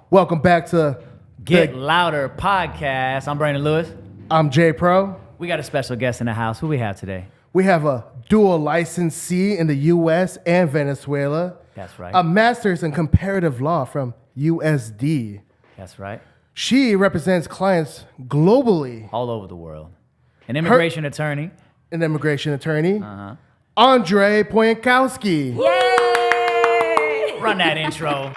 Welcome back to Get Louder Podcast. I'm Brandon Lewis. I'm Jay Pro. We got a special guest in the house. Who we have today? We have a dual licensee in the U.S. and Venezuela. That's right. A master's in comparative law from USD. That's right. She represents clients globally. All over the world. An immigration attorney. An immigration attorney. Andrea Piontkovski. Yay! Run that intro.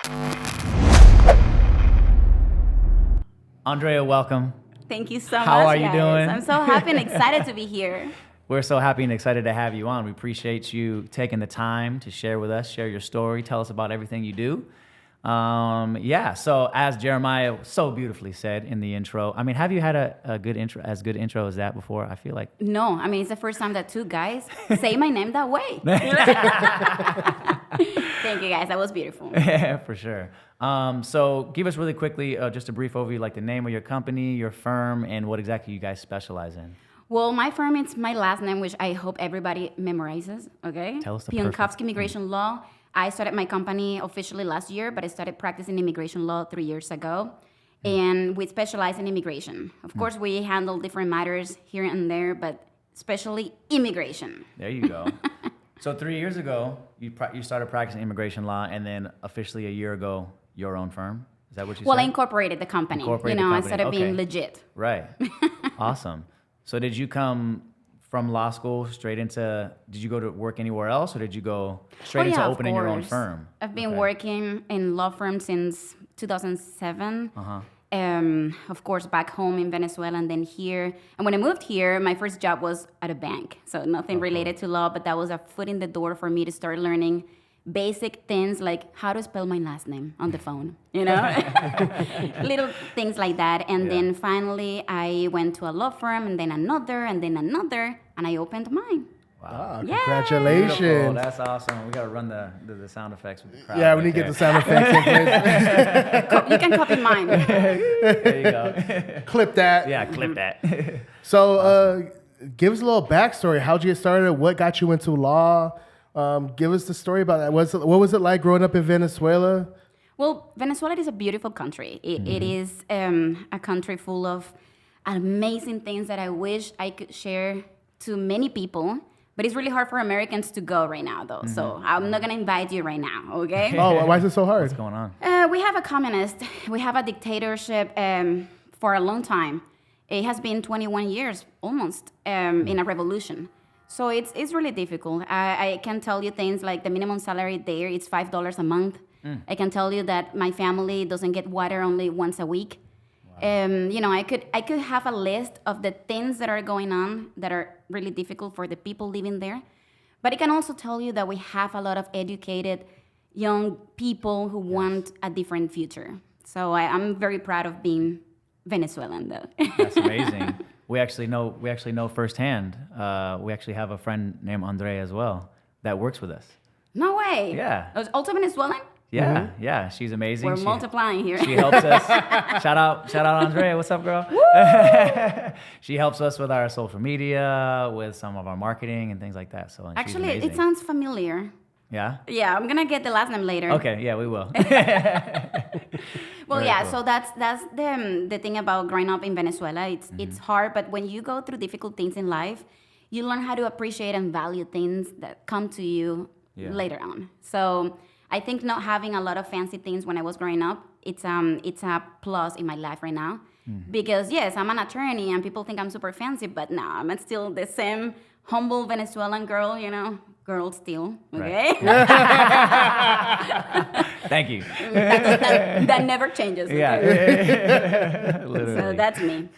Andrea, welcome. Thank you so much. How are you guys. doing? I'm so happy and excited to be here. We're so happy and excited to have you on. We appreciate you taking the time to share with us, share your story, tell us about everything you do. So as Jeremiah so beautifully said in the intro, I mean, have you had a good intro as that before? I feel like... No, I mean, it's the first time that two guys say my name that way. Thank you, guys. That was beautiful. Yeah, for sure. So give us really quickly just a brief overview, like the name of your company, your firm, and what exactly you guys specialize in. Well, my firm, it's my last name, which I hope everybody memorizes, okay? Tell us the Piontkovski Immigration Law. I started my company officially last year, but I started practicing immigration law 3 years ago. And we specialize in immigration. Of course, we handle different matters here and there, but especially immigration. There you go. So 3 years ago, you started practicing immigration law, and then officially a year ago, your own firm? Is that what you said? Well, I incorporated the company. I started being legit. Right. Awesome. So did you come from law school straight into, did you go to work anywhere else, or did you go straight into opening your own firm? I've been working in law firm since 2007. Of course, back home in Venezuela and then here. And when I moved here, my first job was at a bank. So nothing related to law, but that was a foot in the door for me to start learning basic things like how to spell my last name on the phone, little things like that. And then finally I went to a law firm and then another, and I opened mine. Wow. Congratulations. Beautiful. That's awesome. We got to run the sound effects with the crowd. Yeah, we need to get the sound effects in place. You can copy mine. There you go. Clip that. Yeah, clip that. So give us a little backstory. How'd you get started? What got you into law? Give us the story about that. What was it like growing up in Venezuela? Well, Venezuela is a beautiful country. It is a country full of amazing things that I wish I could share to many people. But it's really hard for Americans to go right now, though. So I'm not going to invite you right now, okay? Oh, why is it so hard? What's going on? We have a communist. We have a dictatorship for a long time. It has been 21 years, almost, in a revolution. So it's really difficult. I can tell you things like the minimum salary there, it's $5 a month. I can tell you that my family doesn't get water only once a week. Wow. I could have a list of the things that are going on that are really difficult for the people living there. But I can also tell you that we have a lot of educated young people who want a different future. So I'm very proud of being Venezuelan, though. That's amazing. We actually know firsthand. We actually have a friend named Andrea as well that works with us. No way. Yeah. Also Venezuelan? Yeah, yeah. She's amazing. We're multiplying here. She helps us. Shout out Andrea. What's up, girl? She helps us with our social media, with some of our marketing and things like that. So actually, it sounds familiar. Yeah? Yeah, I'm gonna get the last name later. Okay, yeah, we will. Well, yeah, cool. So that's the thing about growing up in Venezuela. It's hard, but when you go through difficult things in life, you learn how to appreciate and value things that come to you later on. So I think not having a lot of fancy things when I was growing up, it's a plus in my life right now. Because yes, I'm an attorney and people think I'm super fancy, but no, I'm still the same humble Venezuelan girl, girl still, okay? Right. Thank you. That never changes. Okay? Yeah. Literally. So that's me.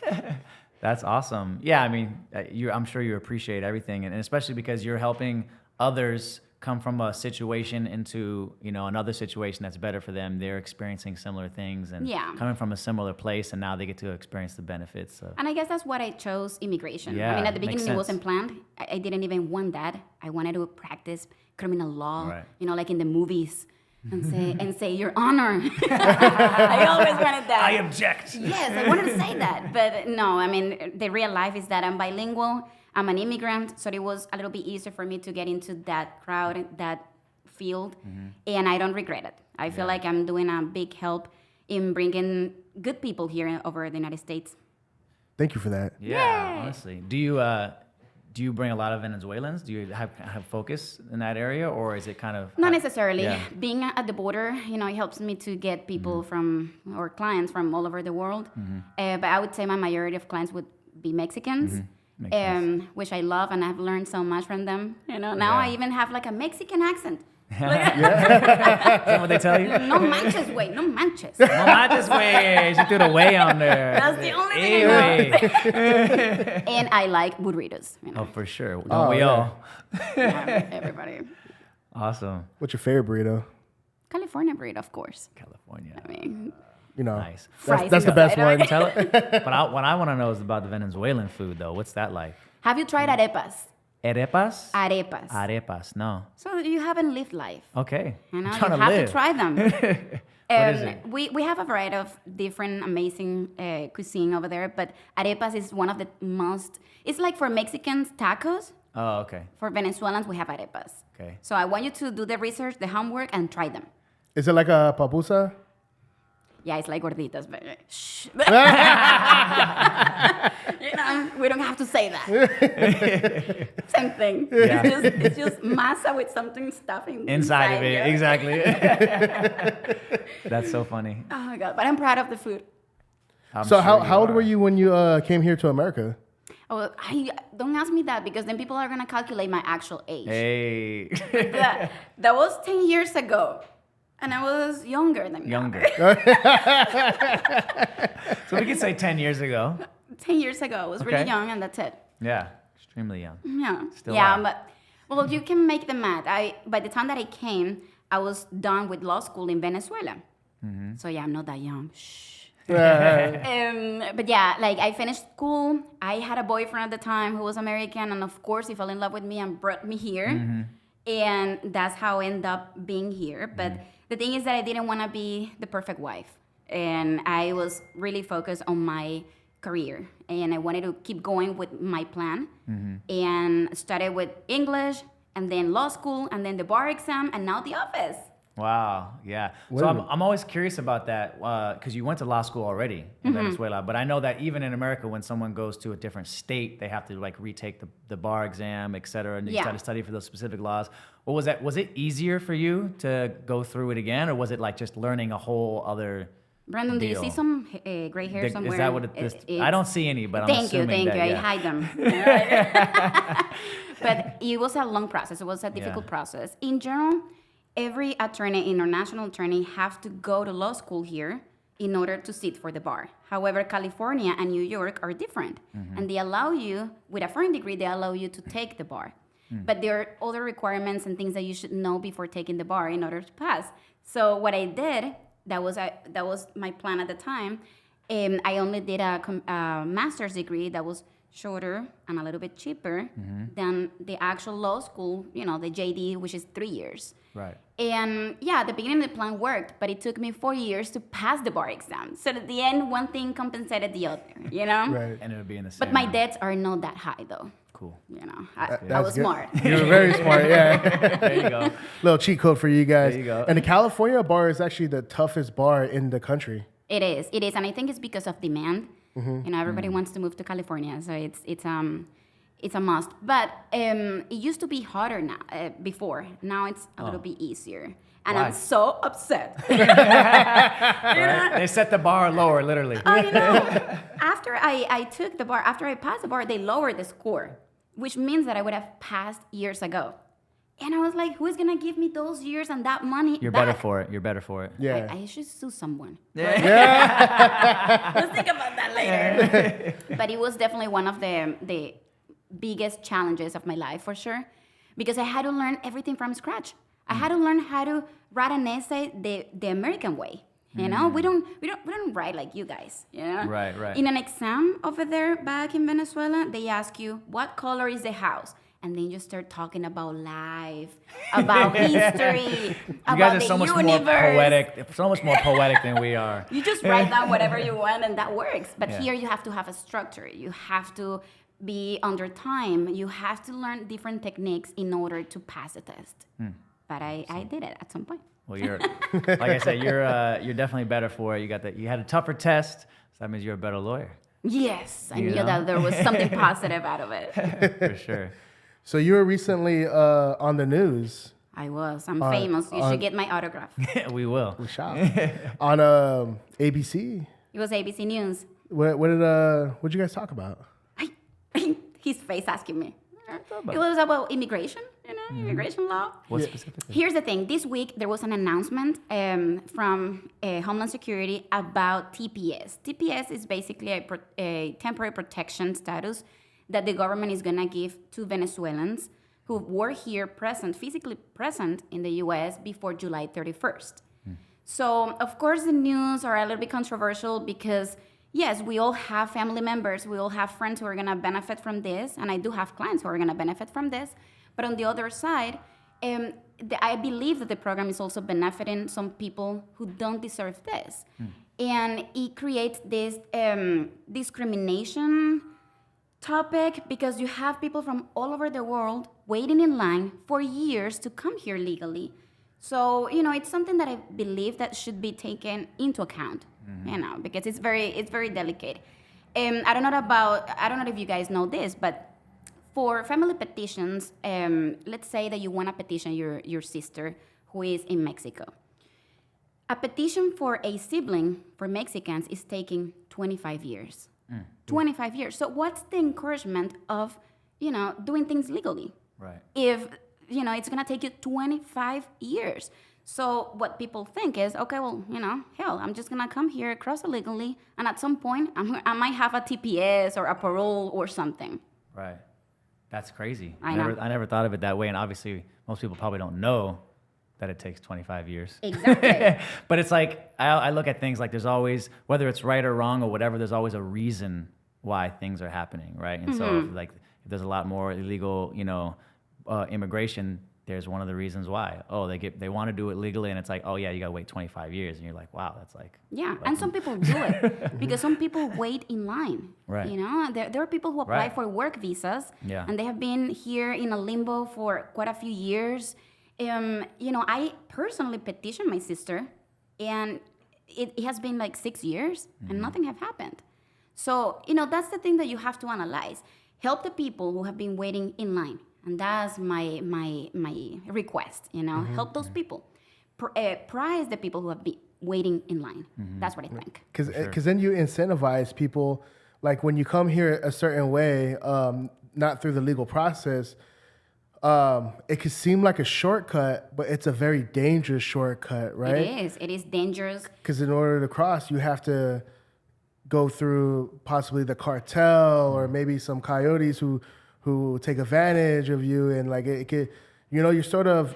That's awesome. Yeah, I mean, I'm sure you appreciate everything, and especially because you're helping others come from a situation into another situation that's better for them. They're experiencing similar things and coming from a similar place, and now they get to experience the benefits. So. And I guess that's what I chose immigration. Yeah, I mean, at the beginning it wasn't planned. I didn't even want that. I wanted to practice criminal law, like in the movies. And say, Your Honor. I always wanted that. I object. Yes, I wanted to say that. But no, I mean, the real life is that I'm bilingual. I'm an immigrant, so it was a little bit easier for me to get into that crowd, that field, and I don't regret it. I feel like I'm doing a big help in bringing good people here over the United States. Thank you for that. Yeah, honestly. Do you bring a lot of Venezuelans? Do you have focus in that area, or is it kind of Not necessarily. Yeah. Being at the border, it helps me to get people from, or clients from all over the world. But I would say my majority of clients would be Mexicans, Makes sense. which I love, and I've learned so much from them. Now Yeah. I even have like a Mexican accent. Is that what they tell you? No manches, way, no manches. No manches, way. She threw the way on there. That's the only thing I know. Way. And I like burritos. Oh, for sure. Don't Oh, we yeah. all? Everybody. Awesome. What's your favorite burrito? California burrito, of course. California. I mean, Nice. fries That's the best inside, one. Tell it. But what I want to know is about the Venezuelan food, though. What's that like? Have you tried arepas? Arepas? Arepas. Arepas. No. So you haven't lived life. Okay. You I'm have trying to live. to try them. What is it? We have a variety of different amazing cuisine over there, but arepas is one of the most. It's like for Mexicans, tacos. Oh, okay. For Venezuelans, we have arepas. Okay. So I want you to do the research, the homework, and try them. Is it like a papusa? Yeah, it's like gorditas, but shh. We don't have to say that. Same thing. Yeah. It's just masa with something stuffing Inside of it. yeah. Exactly. That's so funny. Oh my god! But I'm proud of the food. I'm So sure how old are. were you when you came here to America? Oh, don't ask me that because then people are gonna calculate my actual age. Hey. That was 10 years ago, and I was younger than Younger. now. So we could say 10 years ago. 10 years ago, I was really Okay. young, and that's it. Yeah. Extremely young. Yeah. Still yeah, are. but well, you can make the math. By the time that I came, I was done with law school in Venezuela. Mm-hmm. So yeah, I'm not that young. Shh. Yeah. But yeah, like I finished school. I had a boyfriend at the time who was American, and of course he fell in love with me and brought me here. Mm-hmm. And that's how I ended up being here. But the thing is that I didn't want to be the perfect wife, and I was really focused on my career, and I wanted to keep going with my plan, and started with English, and then law school, and then the bar exam, and now the office. Wow. Yeah. Wait So a I'm minute. always curious about that because you went to law school already in Venezuela. But I know that even in America, when someone goes to a different state, they have to like retake the bar exam, et cetera, and you Yeah. try to study for those specific laws. What was that? Was it easier for you to go through it again, or was it like just learning a whole other? Brandon, do you Deal. see some gray hair somewhere? Is that what it is? I don't see any, but I'm Thank you, assuming thank you. that, I yeah. hide them. But it was a long process. It was a difficult Yeah. process. In general, every attorney, international attorney, have to go to law school here in order to sit for the bar. However, California and New York are different, and they allow you, with a foreign degree, they allow you to take the bar. But there are other requirements and things that you should know before taking the bar in order to pass. So what I did, that was my plan at the time. I only did a master's degree that was shorter and a little bit cheaper than the actual law school, the JD, which is 3 years. Right. And yeah, at the beginning, the plan worked, but it took me 4 years to pass the bar exam. So at the end, one thing compensated the other, Right. And it would be in the same. But my debts are not that high, though. Cool. I That's was good. smart. You were very smart, yeah. There you go. Little cheat code for you guys. There you go. And the California bar is actually the toughest bar in the country. It is, and I think it's because of demand. Everybody wants to move to California, so it's a must. But it used to be harder now before. Now it's a little bit easier, and Why? I'm so upset. Right? They set the bar lower, literally. After I took the bar, after I passed the bar, they lowered the score, which means that I would have passed years ago. And I was like, who is gonna give me those years and that money You're back? better for it. You're better for it. Yeah. I should sue someone. Yeah. Let's think about that later. But it was definitely one of the biggest challenges of my life, for sure, because I had to learn everything from scratch. I had to learn how to write an essay the American way. We don't write like you guys. Right, right. In an exam over there back in Venezuela, they ask you what color is the house. And then you start talking about life, about history, You about guys are the so much universe. more poetic. So much more poetic than we are. You just write down whatever you want, and that works. But Yeah. here you have to have a structure. You have to be under time. You have to learn different techniques in order to pass the test. But I did it at some point. Well, you're like I said, you're definitely better for it. You had a tougher test, so that means you're a better lawyer. Yes, I You knew know? that there was something positive out of it. For sure. So you were recently on the news. I was. I'm famous. You should get my autograph. We will. We shot on ABC. It was ABC News. What'd you guys talk about? His face asking me. It was about immigration, immigration law. What specifically? Here's the thing. This week, there was an announcement from Homeland Security about TPS. TPS is basically a temporary protection status that the government is going to give to Venezuelans who were here physically present in the U.S. before July 31st. So, of course, the news are a little bit controversial because, yes, we all have family members. We all have friends who are going to benefit from this. And I do have clients who are going to benefit from this. But on the other side, I believe that the program is also benefiting some people who don't deserve this. And it creates this discrimination topic because you have people from all over the world waiting in line for years to come here legally. So, it's something that I believe that should be taken into account, because it's very delicate. I don't know if you guys know this, but for family petitions, let's say that you want to petition your sister who is in Mexico. A petition for a sibling for Mexicans is taking 25 years. 25 years. So what's the encouragement of, doing things legally? Right. If, it's going to take you 25 years. So what people think is, okay, well, hell, I'm just going to come here, cross illegally, and at some point, I might have a TPS or a parole or something. Right. That's crazy. I know. I never thought of it that way, and obviously, most people probably don't know that it takes 25 years. Exactly. But it's like, I look at things like there's always, whether it's right or wrong or whatever, there's always a reason why things are happening, right? And so if there's a lot more illegal, immigration, there's one of the reasons why. Oh, they want to do it legally, and it's like, oh yeah, you gotta wait 25 years, and you're like, wow, that's like. Yeah, and some people do it because some people wait in line. Right. There are people who apply Right. for work visas, Yeah. and they have been here in a limbo for quite a few years. I personally petitioned my sister, and it has been like 6 years, and nothing have happened. So, that's the thing that you have to analyze. Help the people who have been waiting in line. And that's my request, help those people. Prize the people who have been waiting in line. That's what I think. Because then you incentivize people, like when you come here a certain way, not through the legal process, it could seem like a shortcut, but it's a very dangerous shortcut, right? It is dangerous. Because in order to cross, you have to go through possibly the cartel or maybe some coyotes who take advantage of you, and like it could, you're sort of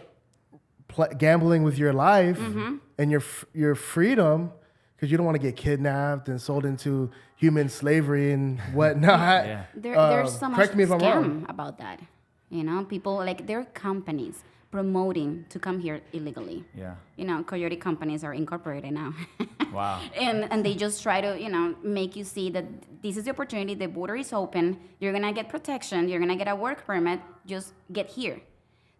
gambling with your life and your freedom because you don't want to get kidnapped and sold into human slavery and whatnot. Yeah. There's so much correct me if I'm wrong. scam about that. People there are companies promoting to come here illegally. Yeah. Coyote companies are incorporated now. Wow. And they just try to, make you see that this is the opportunity, the border is open, you're going to get protection, you're going to get a work permit, just get here.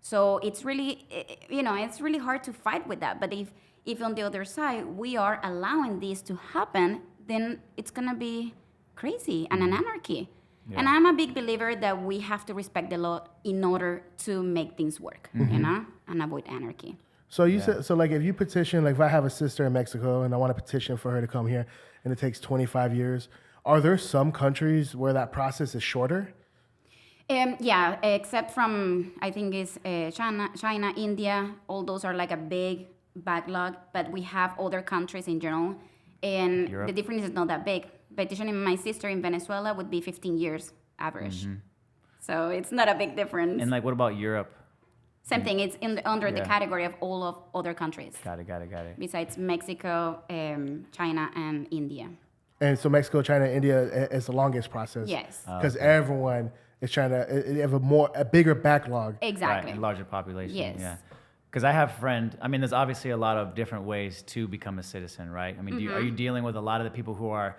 So it's really, it's really hard to fight with that. But if on the other side, we are allowing this to happen, then it's going to be crazy and an anarchy. Yeah. And I'm a big believer that we have to respect the law in order to make things work, and avoid anarchy. So you said, like if you petition, like if I have a sister in Mexico and I want to petition for her to come here and it takes 25 years, are there some countries where that process is shorter? Yeah, except from, I think it's China, India, all those are like a big backlog, but we have other countries in general, and Europe. The difference is not that big. Petitioning my sister in Venezuela would be 15 years average. So it's not a big difference. And like, what about Europe? Same thing, it's under the category of all of other countries. Got it. Besides Mexico, China, and India. And so Mexico, China, India is the longest process. Yes. Because everyone is trying to have a bigger backlog. Exactly. Right, and larger population. Yes. Yeah. Because I have friends, there's obviously a lot of different ways to become a citizen, right? Are you dealing with a lot of the people who are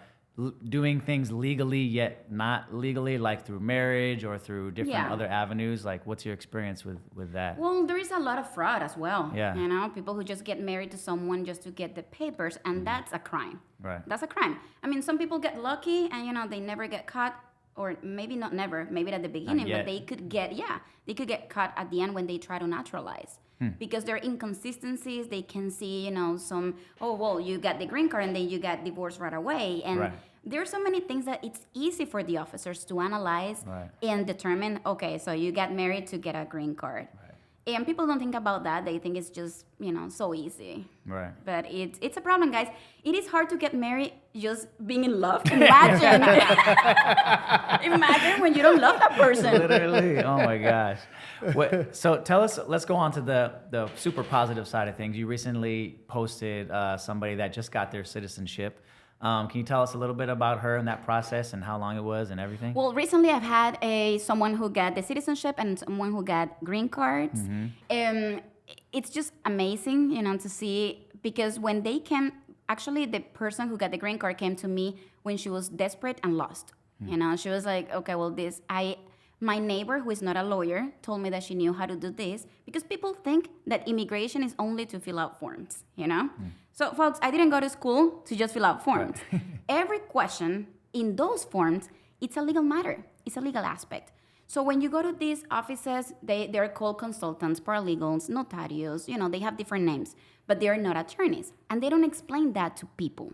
doing things legally yet not legally, like through marriage or through different Yeah. other avenues? Like, what's your experience with that? Well, there is a lot of fraud as well. Yeah. You know, people who just get married to someone just to get the papers, and that's a crime. Right. That's a crime. I mean, some people get lucky and, you know, they never get caught, or maybe not never, maybe at the beginning, yet. but they could get caught at the end when they try to naturalize. Because there are inconsistencies. They can see, you know, some, oh, well, you got the green card and then you got divorced right away. And Right. there are so many things that it's easy for the officers to analyze Right. and determine, okay, so you got married to get a green card. And people don't think about that. They think it's just, you know, so easy. Right. But it's a problem, guys. It is hard to get married just being in love. Imagine. Imagine when you don't love that person. Literally. Oh my gosh. So tell us, let's go on to the super positive side of things. You recently posted somebody that just got their citizenship. Can you tell us a little bit about her and that process and how long it was and everything? Well, recently I've had someone who got the citizenship and someone who got green cards. It's just amazing, you know, to see, because when they came, actually the person who got the green card came to me when she was desperate and lost. You know, she was like, okay, well, my neighbor, who is not a lawyer, told me that she knew how to do this, because people think that immigration is only to fill out forms, you know? So, folks, I didn't go to school to just fill out forms. Every question in those forms, it's a legal matter. It's a legal aspect. So when you go to these offices, they're called consultants, paralegals, notarios, you know, they have different names, but they're not attorneys. And they don't explain that to people.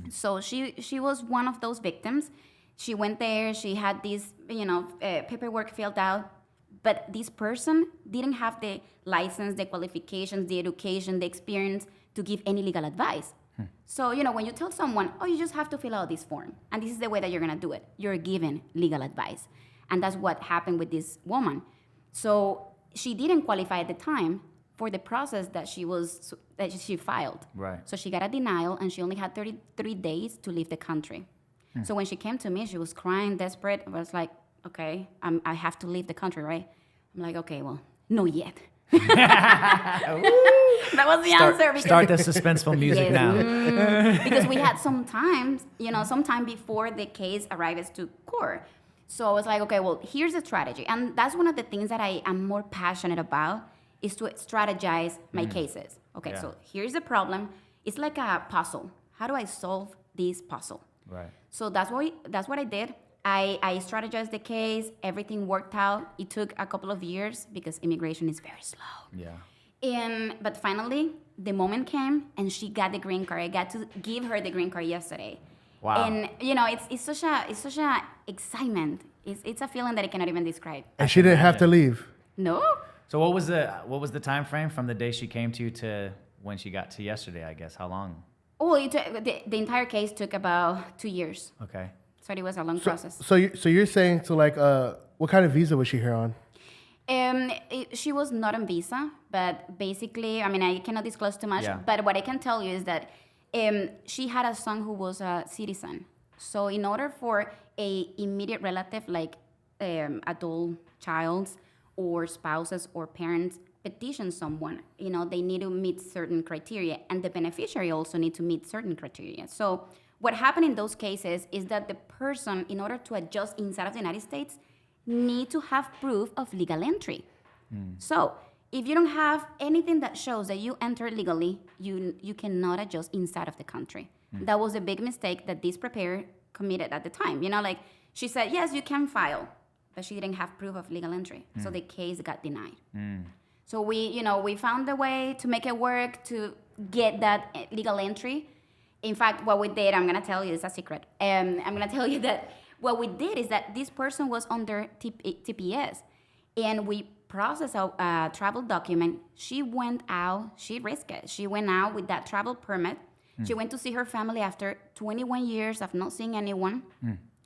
So she was one of those victims. She went there, she had this, you know, paperwork filled out, but this person didn't have the license, the qualifications, the education, the experience to give any legal advice. So, you know, when you tell someone, oh, you just have to fill out this form, and this is the way that you're gonna do it, you're given legal advice. And that's what happened with this woman. So she didn't qualify at the time for the process that she filed. Right. So she got a denial, and she only had 33 days to leave the country. So when she came to me, she was crying, desperate. I was like, okay, I have to leave the country, right? I'm like, okay, well, no yet. That was the answer. Start the suspenseful music Yes. now. Because we had some time before the case arrives to court. So I was like, okay, well, here's the strategy. And that's one of the things that I am more passionate about, is to strategize my cases. Okay, Yeah. so here's the problem. It's like a puzzle. How do I solve this puzzle? Right. So that's what I did. I strategized the case. Everything worked out. It took a couple of years because immigration is very slow. Yeah. But finally, the moment came, and she got the green card. I got to give her the green card yesterday. Wow. And you know, it's such a excitement. It's a feeling that I cannot even describe. And she didn't have to leave. No. So what was the time frame from the day she came to you to when she got to yesterday, I guess? How long? Oh, the entire case took about 2 years. Okay. So it was a long process. So you're saying, so like, what kind of visa was she here on? She was not on visa, but basically, I mean, I cannot disclose too much. Yeah. But what I can tell you is that she had a son who was a citizen. So in order for a immediate relative, like adult child or spouses or parents, petition someone, you know, they need to meet certain criteria, and the beneficiary also need to meet certain criteria. So what happened in those cases is that the person, in order to adjust inside of the United States, need to have proof of legal entry. So if you don't have anything that shows that you entered legally, you cannot adjust inside of the country. That was a big mistake that this preparer committed at the time. You know, like, she said, yes, you can file, but she didn't have proof of legal entry. So the case got denied. So we found a way to make it work to get that legal entry. In fact, what we did, I'm gonna tell you, it's a secret. I'm gonna tell you that what we did is that this person was under TPS, and we processed a travel document. She went out, she risked it. She went out with that travel permit. She went to see her family after 21 years of not seeing anyone.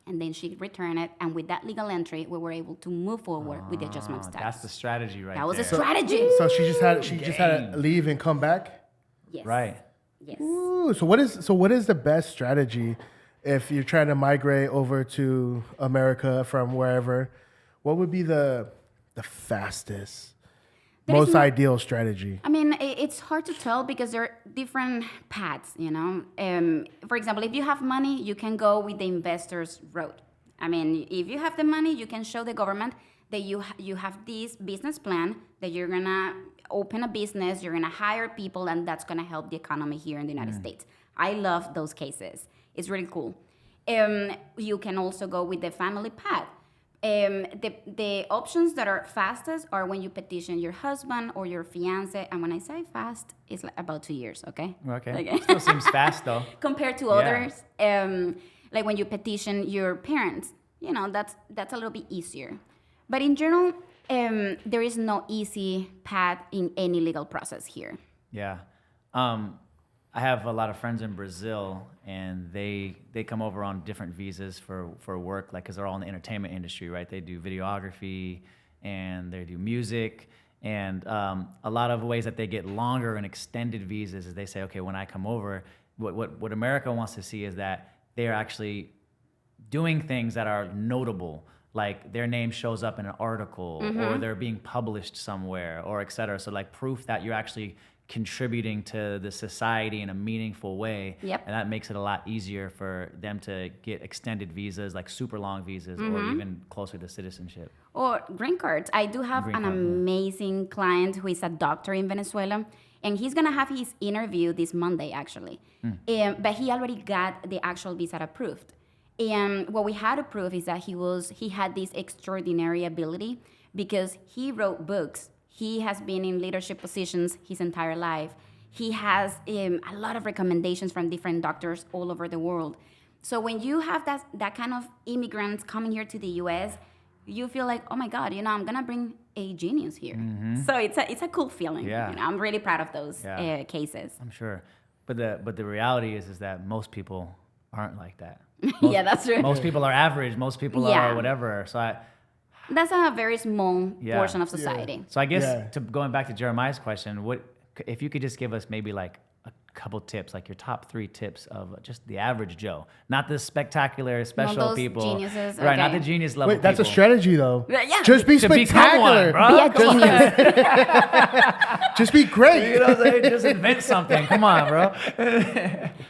And then she returned it, and with that legal entry, we were able to move forward with the adjustment of status. That's the strategy right That was there. a strategy. So she just had to leave and come back. Yes. Right. Yes. Ooh, so what is the best strategy if you're trying to migrate over to America from wherever? What would be the fastest There is most no- ideal strategy? I mean, it's hard to tell because there are different paths, you know. For example, if you have money, you can go with the investor's route. I mean, if you have the money, you can show the government that you have this business plan, that you're going to open a business, you're going to hire people, and that's going to help the economy here in the United States. I love those cases. It's really cool. You can also go with the family path. The options that are fastest are when you petition your husband or your fiance. And when I say fast, it's like about 2 years, okay? Okay. Like, Still seems fast though. compared to Yeah. others, like when you petition your parents, you know, that's a little bit easier. But in general, there is no easy path in any legal process here. Yeah. I have a lot of friends in Brazil, and they come over on different visas for work, like, because they're all in the entertainment industry, right? They do videography and they do music. And a lot of ways that they get longer and extended visas is they say, okay, when I come over, what America wants to see is that they're actually doing things that are notable, like their name shows up in an article or they're being published somewhere or et cetera. So like proof that you're actually contributing to the society in a meaningful way. Yep. And that makes it a lot easier for them to get extended visas, like super long visas or even closer to citizenship. Or green cards. I do have Green an card, yeah. amazing client who is a doctor in Venezuela, and he's gonna have his interview this Monday, actually. But he already got the actual visa approved. And what we had to prove is that he had this extraordinary ability because he wrote books. He has been in leadership positions his entire life. He has a lot of recommendations from different doctors all over the world. So when you have that kind of immigrants coming here to the U.S., you feel like, oh my God, you know, I'm gonna bring a genius here. So it's a cool feeling. Yeah. You know, I'm really proud of those Yeah. cases. I'm sure. But the reality is that most people aren't like that. Yeah, that's true. Most people are average. Most people Yeah. are whatever. So That's a very small Yeah. portion of society. So I guess Yeah. going back to Jeremiah's question, what if you could just give us maybe like a couple tips, like your top 3 tips of just the average Joe, not the spectacular special those people, geniuses, right? Not okay. the genius level. Wait, that's a people. strategy though. Yeah. Just be To become spectacular. one, bro. Be a Come on. genius. Just be great. You know what I'm saying? Just invent something. Come on, bro.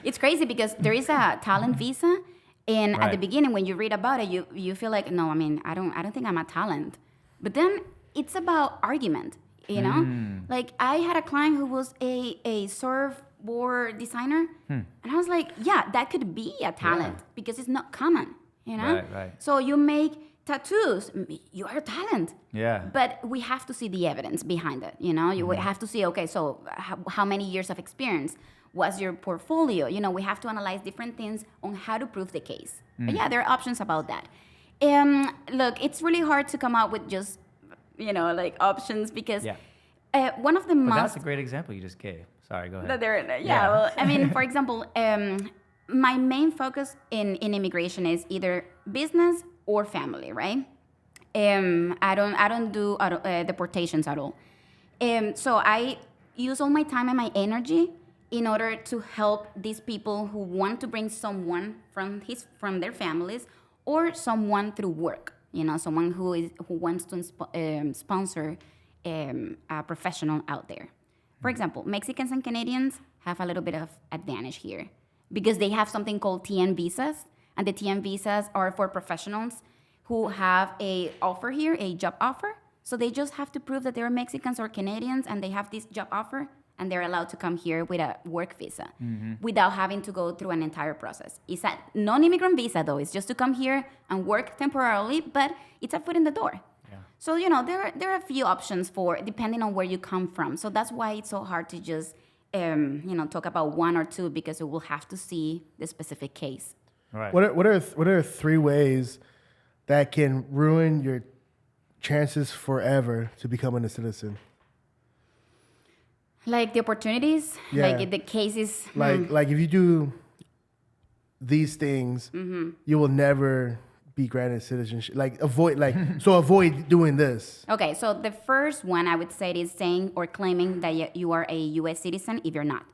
It's crazy because there is a talent visa, and at the Right. beginning when you read about it, you feel like, no, I mean, I don't think I'm a talent. But then it's about argument, you know? Like I had a client who was a surfboard designer, and I was like, yeah, that could be a talent because it's not common, you know? Right. So you make tattoos, you are a talent. Yeah. But we have to see the evidence behind it, you know? You have to see, okay, so how many years of experience? What's your portfolio? You know, we have to analyze different things on how to prove the case. But yeah, there are options about that. Look, it's really hard to come up with just, you know, like options because one of the But most... that's a great example you just gave. Sorry, go ahead. Well, I mean, for example, my main focus in immigration is either business or family, right? I don't do deportations at all. So I use all my time and my energy in order to help these people who want to bring someone from their families or someone through work. You know, someone who wants to sponsor a professional out there. For example, Mexicans and Canadians have a little bit of advantage here because they have something called TN visas, and the TN visas are for professionals who have a offer here, a job offer. So they just have to prove that they're Mexicans or Canadians and they have this job offer, and they're allowed to come here with a work visa without having to go through an entire process. It's a non-immigrant visa, though. It's just to come here and work temporarily, but it's a foot in the door. Yeah. So, you know, there are a few options for, depending on where you come from. So that's why it's so hard to just, you know, talk about one or two because we will have to see the specific case. Right. What are 3 ways that can ruin your chances forever to becoming a citizen? Like the opportunities, Yeah. like the cases. Like if you do these things, you will never be granted citizenship. Avoid doing this. Okay, so the first one I would say is saying or claiming that you are a U.S. citizen if you're not.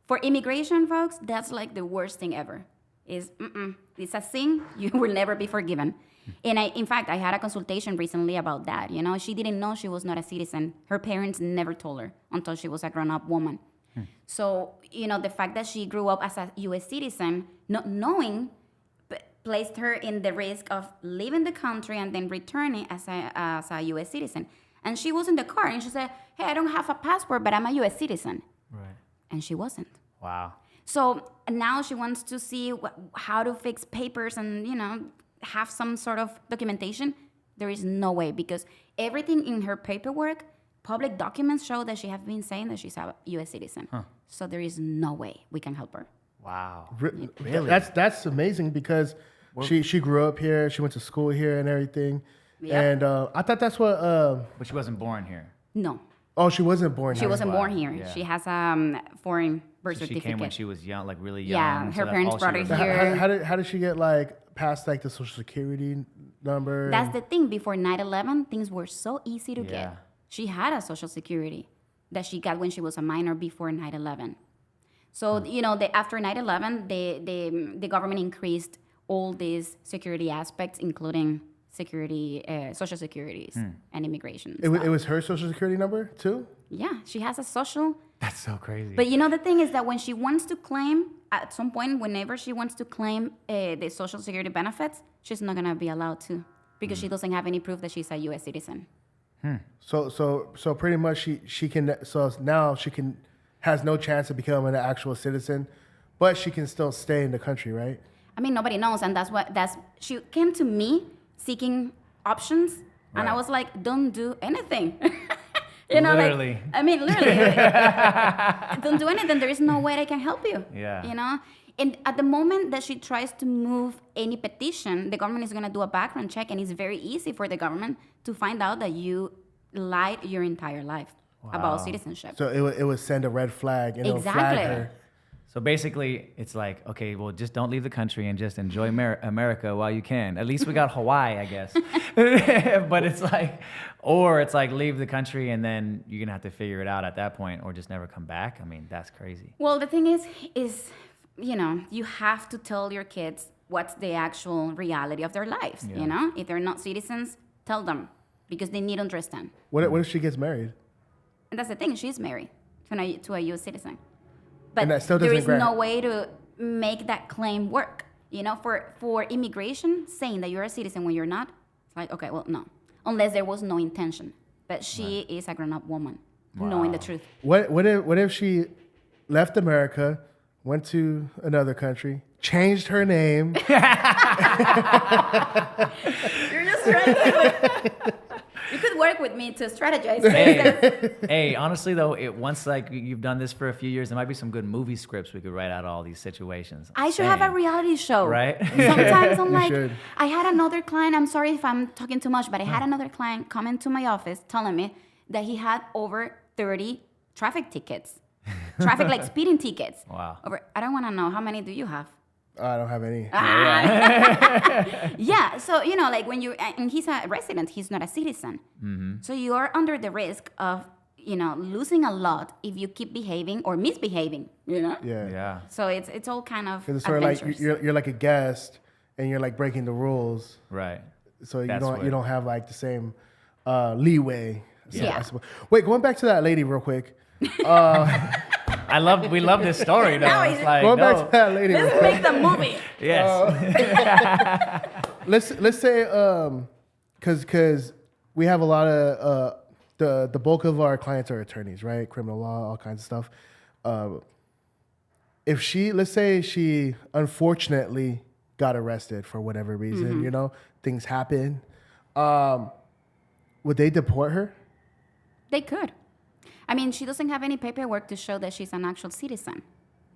For immigration, folks, that's like the worst thing ever. It's a sin. You will never be forgiven. And in fact, I had a consultation recently about that. You know, she didn't know she was not a citizen. Her parents never told her until she was a grown-up woman. So, you know, the fact that she grew up as a U.S. citizen, not knowing, placed her in the risk of leaving the country and then returning as a U.S. citizen. And she was in the car and she said, hey, I don't have a passport, but I'm a U.S. citizen. Right. And she wasn't. Wow. So now she wants to see how to fix papers and, you know, have some sort of documentation. There is no way, because everything in her paperwork, public documents show that she has been saying that she's a U.S. citizen. So there is no way we can help her. Wow. Really? That's amazing, because she grew up here. She went to school here and everything. Yep. And I thought that's what... But she wasn't born here. No. Oh, she wasn't born here. She wasn't born here. Yeah. She has a foreign birth So she certificate. came when she was young, like really young. Yeah, so her that's parents all she brought her remembered. here. How did she get like past like the social security number? That's the thing. Before 9/11, things were so easy to Yeah. get. She had a social security that she got when she was a minor before 9/11. So, you know, after 9/11, the government increased all these security aspects, including social securities and immigration. It was her social security number too? Yeah, she has a social. That's so crazy. But you know, the thing is that when she wants to claim, at some point, whenever she wants to claim the social security benefits, she's not going to be allowed to, because she doesn't have any proof that she's a U.S. citizen. So pretty much she can, so now she can, has no chance of becoming an actual citizen, but she can still stay in the country, right? I mean, nobody knows, and she came to me seeking options, and I Right. was like, don't do anything. You know, Literally. literally, don't do anything. There is no way I can help you. Yeah. You know, and at the moment that she tries to move any petition, the government is going to do a background check, and it's very easy for the government to find out that you lied your entire life about citizenship. So it would send a red flag, and it'll flag Exactly. her. So basically, it's like, okay, well, just don't leave the country and just enjoy America while you can. At least we got Hawaii, I guess. But it's like, or it's like leave the country and then you're going to have to figure it out at that point, or just never come back. I mean, that's crazy. Well, the thing is, you know, you have to tell your kids what's the actual reality of their lives. Yeah. You know, if they're not citizens, tell them, because they need to understand. What if she gets married? And that's the thing, she's married to a U.S. citizen. But And that still there doesn't is grant- no way to make that claim work. You know, for immigration, saying that you're a citizen when you're not, it's like, okay, well, no. Unless there was no intention. But she is a grown-up woman, knowing the truth. What if she left America, went to another country, changed her name? You're just trying to... You could work with me to strategize. Hey, honestly though, once like you've done this for a few years, there might be some good movie scripts we could write out of all these situations. I should have a reality show. Right? Sometimes I'm like, should. I had another client, I'm sorry if I'm talking too much, but I had another client come into my office telling me that he had over 30 traffic tickets. Traffic, like speeding tickets. Wow. I don't want to know, how many do you have? I don't have any. Yeah, so, you know, like and he's a resident, he's not a citizen. Mm-hmm. So you are under the risk of, you know, losing a lot if you keep behaving or misbehaving, you know? Yeah. Yeah. So it's all kind of Because it's sort of like adventures. you're like a guest, and you're like breaking the rules. Right. So you That's don't have like the same leeway. So Yeah. I suppose. Wait, going back to that lady real quick. We love this story though. Now It's he's- like, Going no. back to that lady. Real Let's quick. make the movie. Yes. Let's say because we have a lot of the bulk of our clients are attorneys, right? Criminal law, all kinds of stuff. If let's say she unfortunately got arrested for whatever reason, you know, things happen. Would they deport her? They could. I mean, she doesn't have any paperwork to show that she's an actual citizen,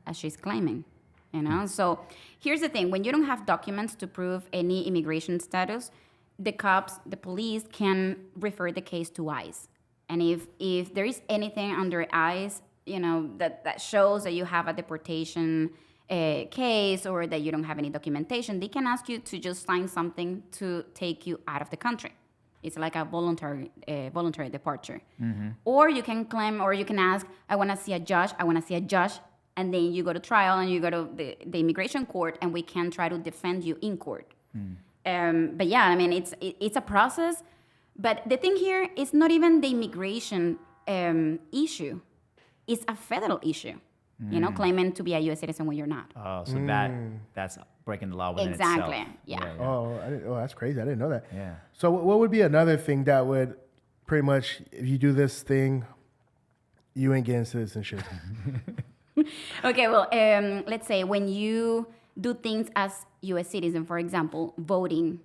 as she's claiming, you know? So here's the thing. When you don't have documents to prove any immigration status, the cops, the police can refer the case to ICE. And if there is anything under ICE, you know, that shows that you have a deportation case or that you don't have any documentation, they can ask you to just sign something to take you out of the country. It's like a voluntary departure. Mm-hmm. Or you can claim, or you can ask, I want to see a judge, and then you go to trial and you go to the immigration court, and we can try to defend you in court. But yeah, I mean, it's a process. But the thing here is not even the immigration issue. It's a federal issue, you know, claiming to be a U.S. citizen when you're not. Oh, so that's breaking the law within Exactly, itself. yeah. Oh, that's crazy. I didn't know that. Yeah. So what would be another thing that would pretty much, if you do this thing, you ain't getting citizenship? Okay, well, let's say when you do things as U.S. citizen, for example, voting,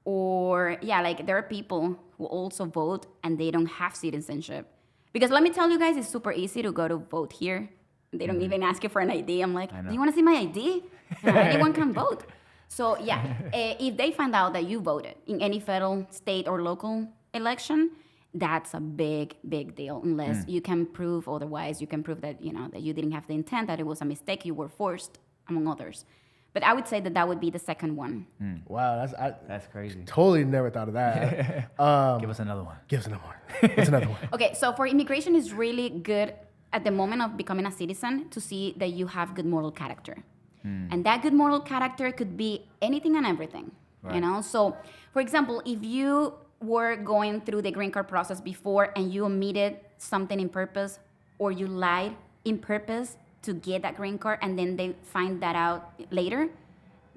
or like there are people who also vote and they don't have citizenship. Because let me tell you guys, it's super easy to go to vote here. They don't even ask you for an ID. I'm like, do you want to see my ID? Anyone can vote. So if they find out that you voted in any federal, state, or local election, that's a big, big deal. Unless you can prove otherwise, you can prove that that you didn't have the intent, that it was a mistake, you were forced, among others. But I would say that would be the second one. Wow, That's crazy. totally never thought of that. Give us another one. Give us another one. What's another one? Okay, so for immigration, it's really good at the moment of becoming a citizen to see that you have good moral character. And that good moral character could be anything and everything, Right. So, for example, if you were going through the green card process before and you omitted something in purpose, or you lied in purpose to get that green card and then they find that out later,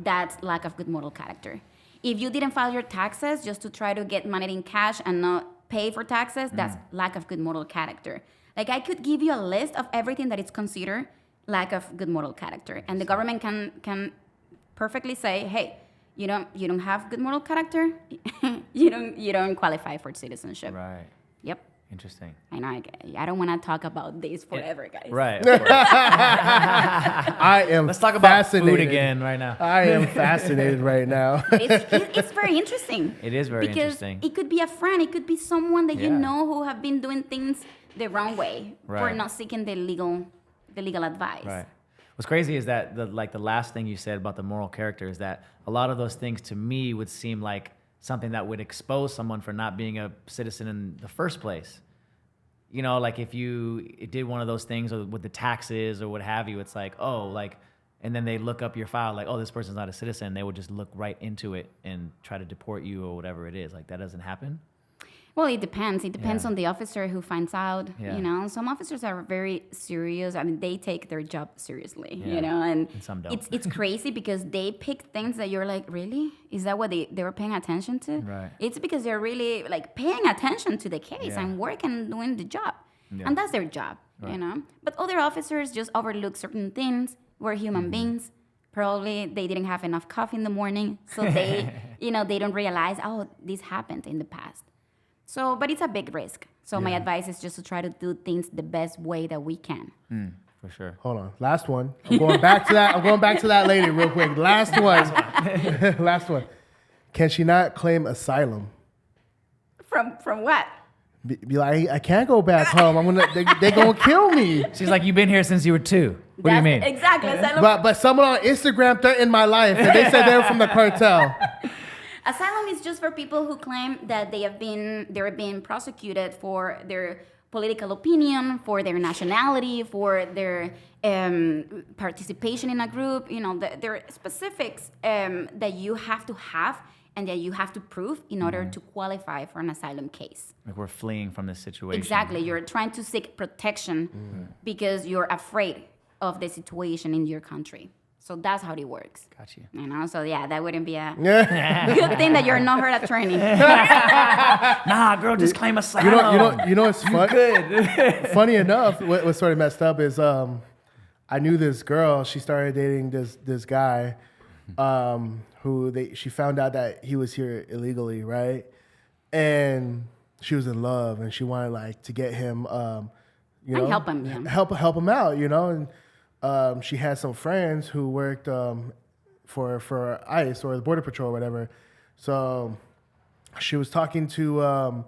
that's lack of good moral character. If you didn't file your taxes just to try to get money in cash and not pay for taxes, that's lack of good moral character. Like, I could give you a list of everything that is considered lack of good moral character, and the government can perfectly say, hey, you don't have good moral character, you don't qualify for citizenship. Right. Yep. Interesting. I know. I don't want to talk about this forever, guys. Right. Of course. I am Let's talk about fascinated. food again right now. I am fascinated right now. It's very interesting. It is very because interesting. It could be a friend. It could be someone that you Yeah. know who have been doing things the wrong way for Right. not seeking the legal advice. Right. What's crazy is that the last thing you said about the moral character is that a lot of those things to me would seem like something that would expose someone for not being a citizen in the first place. Like if you did one of those things with the taxes or what have you, it's like, and then they look up your file like, oh, this person's not a citizen. They would just look right into it and try to deport you or whatever it is. Like, that doesn't happen. Well, it depends. It depends Yeah. on the officer who finds out. Yeah. Some officers are very serious. I mean, they take their job seriously. Yeah. And some don't. It's crazy because they pick things that you're like, really? Is that what they were paying attention to? Right. It's because they're really like paying attention to the case Yeah. and working and doing the job, Yeah. and that's their job. Right. But other officers just overlook certain things. We're human beings. Probably they didn't have enough coffee in the morning, so they, they don't realize, oh, this happened in the past. So, but it's a big risk. So my advice is just to try to do things the best way that we can. For sure. Hold on. Last one. I'm going back to that lady real quick. Last one. Last one. Can she not claim asylum? From what? Be like, I can't go back home. They're gonna kill me. She's like, you've been here since you were 2. What do you mean? Exactly. But someone on Instagram threatened my life, and they said they were from the cartel. Asylum is just for people who claim that they're being prosecuted for their political opinion, for their nationality, for their participation in a group. There are specifics that you have to have and that you have to prove in order to qualify for an asylum case. Like, we're fleeing from this situation. Exactly. You're trying to seek protection because you're afraid of the situation in your country. So that's how it works. Got you. So that wouldn't be a good thing that you're not her attorney. Nah, girl, just claim asylum. You know, it's fun. Funny enough, what sort of messed up is I knew this girl. She started dating this guy who she found out that he was here illegally, right? And she was in love, and she wanted to get him, And help him, yeah. help him out, and. She had some friends who worked for ICE or the Border Patrol or whatever. So she was talking to,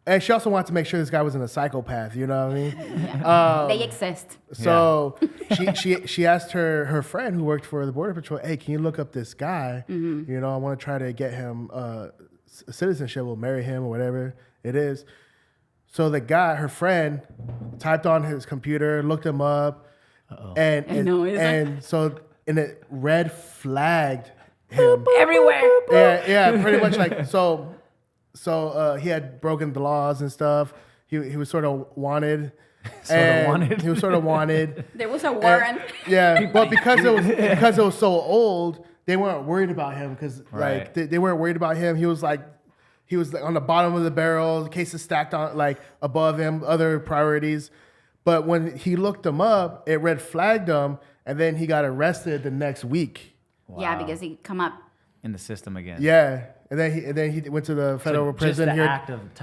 and she also wanted to make sure this guy wasn't a psychopath. You know what I mean? Yeah. They exist. So she asked her friend who worked for the Border Patrol, hey, can you look up this guy? I want to try to get him citizenship. We'll marry him or whatever it is. So the guy, her friend, typed on his computer, looked him up. and I know, it's and so and it red flagged him. Everywhere. Yeah, pretty much like so. He had broken the laws and stuff. He was sort of wanted. He was sort of wanted. There was a warrant. But because it was so old, they weren't worried about him because like they weren't worried about him. He was like on the bottom of the barrel. The cases stacked on like above him, other priorities. But when he looked them up, it red flagged him, and then he got arrested the next week. Wow. Yeah, because he come up. In the system again. Yeah. And then he went to the federal prison here.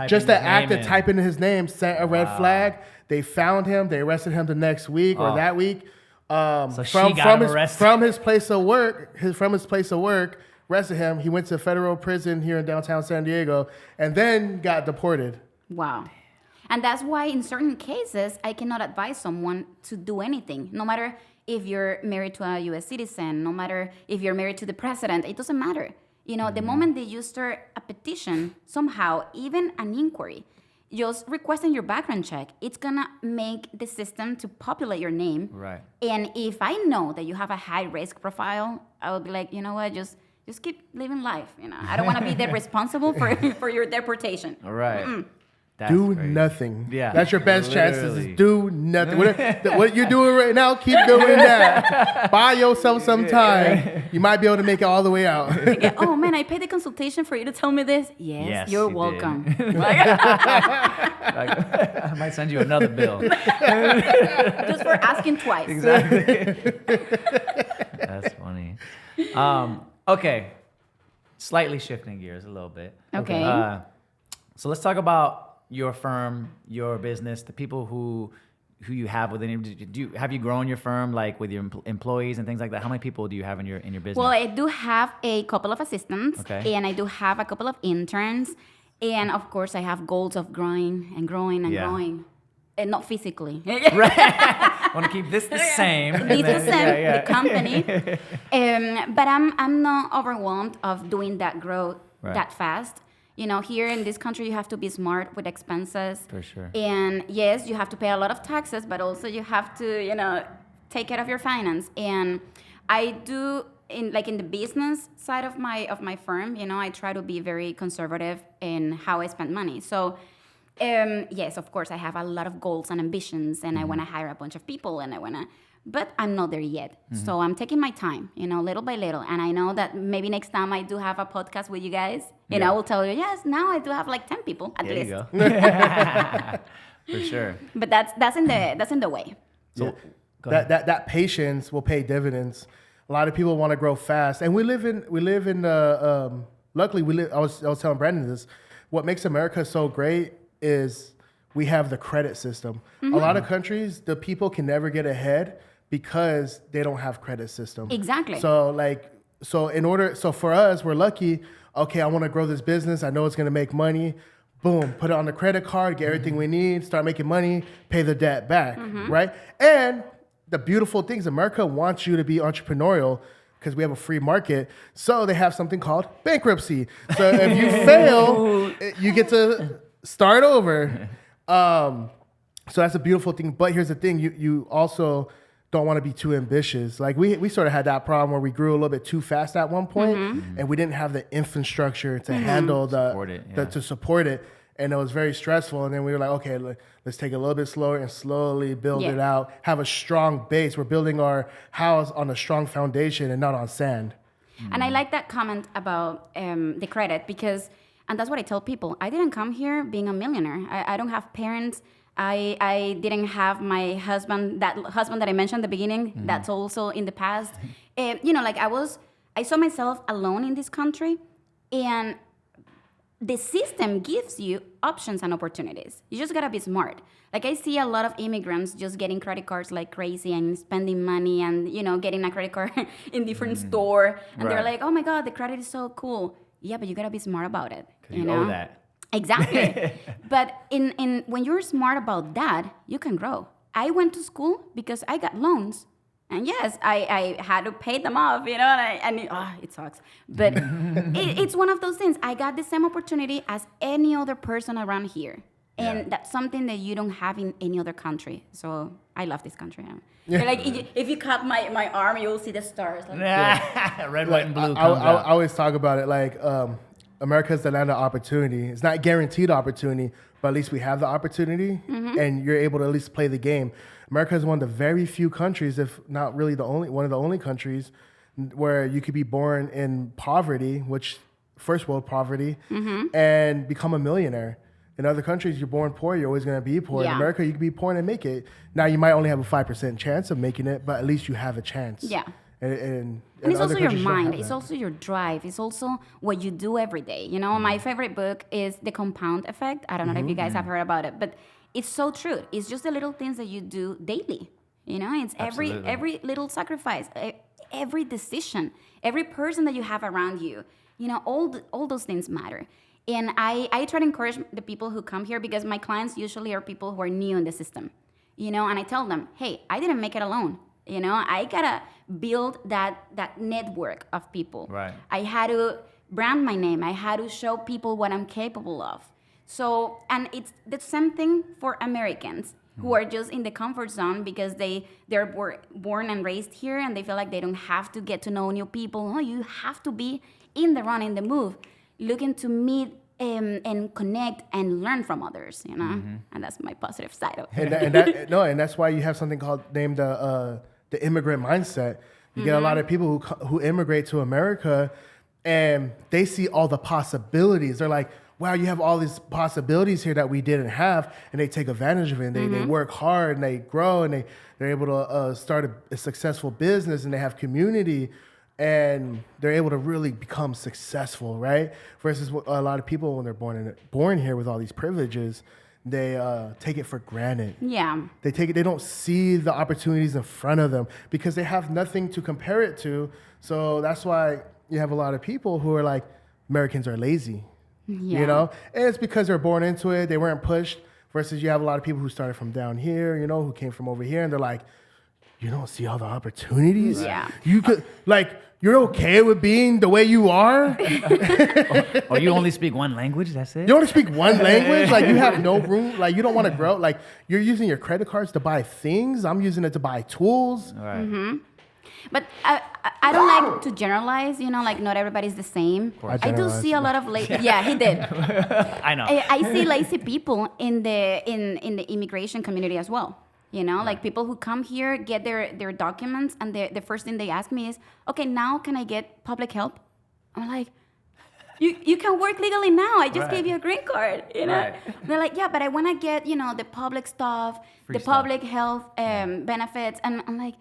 Just the act of typing in his name sent a red flag. They found him. They arrested him the next week or that week. So she got him arrested from his place of work. Arrested him. He went to federal prison here in downtown San Diego, and then got deported. Wow. And that's why in certain cases, I cannot advise someone to do anything, no matter if you're married to a U.S. citizen, no matter if you're married to the president, it doesn't matter. You know, the moment that you start a petition, somehow, even an inquiry, just requesting your background check, it's gonna make the system to populate your name. Right. And if I know that you have a high risk profile, I would be like, you know what, just keep living life. You know, I don't want to be the responsible for your deportation. All right. Mm-mm. Do nothing. Yeah. That's your best chances. Literally. Is do nothing. What you're doing right now, keep doing that. Buy yourself some time. You might be able to make it all the way out. Like, oh man, I paid the consultation for you to tell me this. Yes, you're you welcome. Like, I might send you another bill. Just for asking twice. Exactly. That's funny. Okay. Slightly shifting gears a little bit. Okay. So let's talk about your firm, your business, the people who you have within you. Have you grown your firm like with your employees and things like that? How many people do you have in your business? Well, I do have a couple of assistants, okay, and I do have a couple of interns, and of course I have goals of growing and growing and growing, and not physically. Right. I want to keep this the same. It's the same, the company. But I'm not overwhelmed of doing that growth that fast. You know, here in this country, you have to be smart with expenses. For sure. And yes, you have to pay a lot of taxes, but also you have to, you know, take care of your finance. And I do, in the business side of my firm, you know, I try to be very conservative in how I spend money. So, yes, of course, I have a lot of goals and ambitions, and I want to hire a bunch of people, and but I'm not there yet. Mm-hmm. So I'm taking my time, you know, little by little. And I know that maybe next time I do have a podcast with you guys, and I will tell you, yes, now I do have like 10 people at least. There you go. For sure. But that's in the way. So that patience will pay dividends. A lot of people want to grow fast, and we live in luckily I was telling Brandon this. What makes America so great is we have the credit system. Mm-hmm. A lot of countries, the people can never get ahead because they don't have credit system. Exactly. So for us, we're lucky. Okay, I want to grow this business. I know it's going to make money. Boom, put it on the credit card, get everything we need, start making money, pay the debt back, right? And the beautiful thing is America wants you to be entrepreneurial because we have a free market. So they have something called bankruptcy. So if you fail, you get to start over. So that's a beautiful thing. But here's the thing, you also don't want to be too ambitious. Like we sort of had that problem where we grew a little bit too fast at one point, and we didn't have the infrastructure to handle to support it. And it was very stressful. And then we were like, okay, let's take it a little bit slower and slowly build it out, have a strong base. We're building our house on a strong foundation and not on sand. And I like that comment about the credit because, and that's what I tell people, I didn't come here being a millionaire. I don't have parents. I didn't have my husband, that I mentioned at the beginning, that's also in the past. You know, like I saw myself alone in this country, and the system gives you options and opportunities. You just gotta be smart. Like I see a lot of immigrants just getting credit cards like crazy and spending money and, you know, getting a credit card in different store. And they're like, oh my God, the credit is so cool. Yeah, but you gotta be smart about it. You know? Owe that. Exactly. But in when you're smart about that, you can grow. I went to school because I got loans. And yes, I had to pay them off, you know, and it sucks. But it's one of those things. I got the same opportunity as any other person around here. And that's something that you don't have in any other country. So I love this country. Like if you cut my arm, you'll see the stars. Like, Red, white, and blue. I always talk about it like America's the land of opportunity. It's not guaranteed opportunity, but at least we have the opportunity, and you're able to at least play the game. America is one of the very few countries, if not really one of the only countries, where you could be born in poverty, which first world poverty, and become a millionaire. In other countries, you're born poor, you're always going to be poor. Yeah. In America, you can be poor and make it. Now, you might only have a 5% chance of making it, but at least you have a chance. Yeah. And it's other also your countries, you don't mind. have It's that. also your drive. It's also what you do every day. You know, my favorite book is The Compound Effect. I don't know if you guys have heard about it, but it's so true. It's just the little things that you do daily. You know, it's every little sacrifice, every decision, every person that you have around you. You know, all those things matter. And I try to encourage the people who come here, because my clients usually are people who are new in the system, you know, and I tell them, hey, I didn't make it alone. You know, I gotta build that network of people. Right. I had to brand my name. I had to show people what I'm capable of. So, and it's the same thing for Americans who are just in the comfort zone because they're born and raised here, and they feel like they don't have to get to know new people. No, you have to be in the run, in the move, looking to meet and connect and learn from others, you know, and that's my positive side of it. And that's why you have something named the immigrant mindset. You get a lot of people who immigrate to America, and they see all the possibilities. They're like, wow, you have all these possibilities here that we didn't have, and they take advantage of it. And they work hard, and they grow, and they're able to start a successful business, and they have community, and they're able to really become successful, right? Versus a lot of people, when they're born here with all these privileges, they take it for granted. Yeah. They don't see the opportunities in front of them because they have nothing to compare it to. So that's why you have a lot of people who are like, Americans are lazy, you know? And it's because they're born into it. They weren't pushed. Versus you have a lot of people who started from down here, you know, who came from over here, and they're like, you don't see all the opportunities? Yeah. You could, you're okay with being the way you are? Or you only speak one language, that's it? You only speak one language? Like, you have no room? Like, you don't want to grow? Like, you're using your credit cards to buy things? I'm using it to buy tools? All right. But I don't like to generalize, you know, like not everybody's the same. I do see a lot of yeah, he did. I know. I see lazy people in the immigration community as well. You know, like people who come here, get their documents, and the first thing they ask me is, okay, now can I get public help? I'm like, you can work legally now. I just gave you a green card, you know? Right. They're like, yeah, but I want to get, you know, the public stuff, Free the stuff. public health benefits. And I'm like,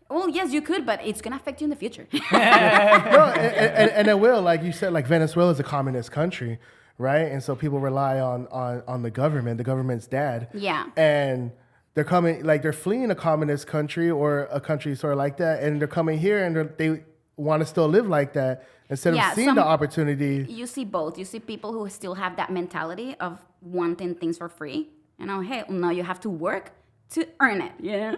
well, yes, you could, but it's going to affect you in the future. No, and it will. Like you said, like Venezuela is a communist country, right? And so people rely on the government. The government's dad. Yeah. And they're coming, like they're fleeing a communist country or a country sort of like that, and they're coming here and they want to still live like that instead of seeing the opportunity. You see both. You see people who still have that mentality of wanting things for free. You know, hey, no, you have to work to earn it, you know?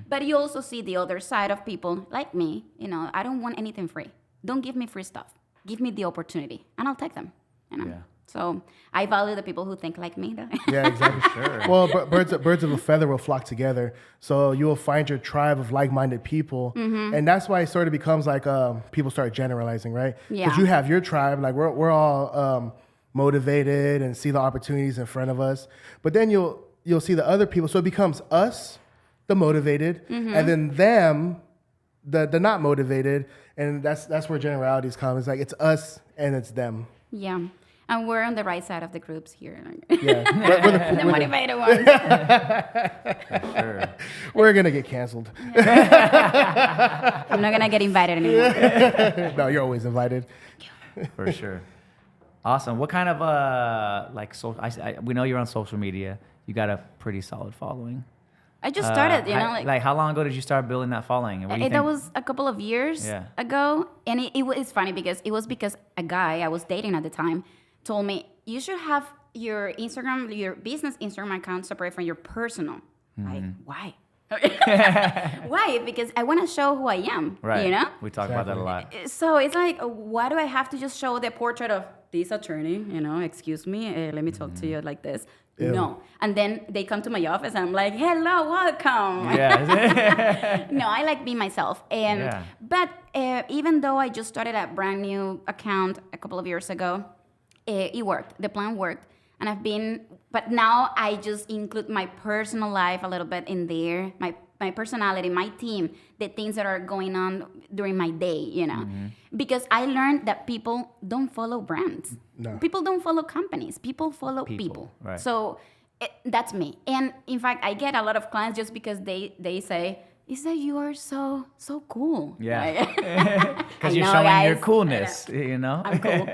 But you also see the other side of people like me. You know, I don't want anything free. Don't give me free stuff. Give me the opportunity, and I'll take them, you know? Yeah. So I value the people who think like me, though. Yeah, exactly. Sure. Well, birds of a feather will flock together. So you will find your tribe of like-minded people. And that's why it sort of becomes like people start generalizing, right? Yeah. Because you have your tribe, like we're all motivated and see the opportunities in front of us. But then you'll see the other people. So it becomes us, the motivated, and then them, the not motivated. And that's where generalities come. It's like it's us and it's them. Yeah. And we're on the right side of the groups here. Yeah, The motivated ones. Sure. we're gonna get canceled. I'm not going to get invited anymore. No, you're always invited. For sure. Awesome. What kind of we know you're on social media. You got a pretty solid following. I just started, you know, like how long ago did you start building that following? And what do you that think? was a couple of years ago. And it's funny because a guy I was dating at the time told me, you should have your Instagram, your business Instagram account separate from your personal. Like, why? Why? Because I want to show who I am, Right. you know? We talk about that a lot. So it's like, why do I have to just show the portrait of this attorney, you know, excuse me, let me talk to you like this. Ew. No. And then they come to my office and I'm like, hello, welcome. Yeah. No, I like being myself. Yeah. But even though I just started a brand new account a couple of years ago, it worked. The plan worked. And but now I just include my personal life a little bit in there, my personality, my team, the things that are going on during my day, you know. Because I learned that people don't follow brands. No. People don't follow companies. People follow people. Right. So that's me. And in fact, I get a lot of clients just because they say, is that you are so cool. Yeah. I Because you're know, showing your guys. coolness, you know? I'm cool.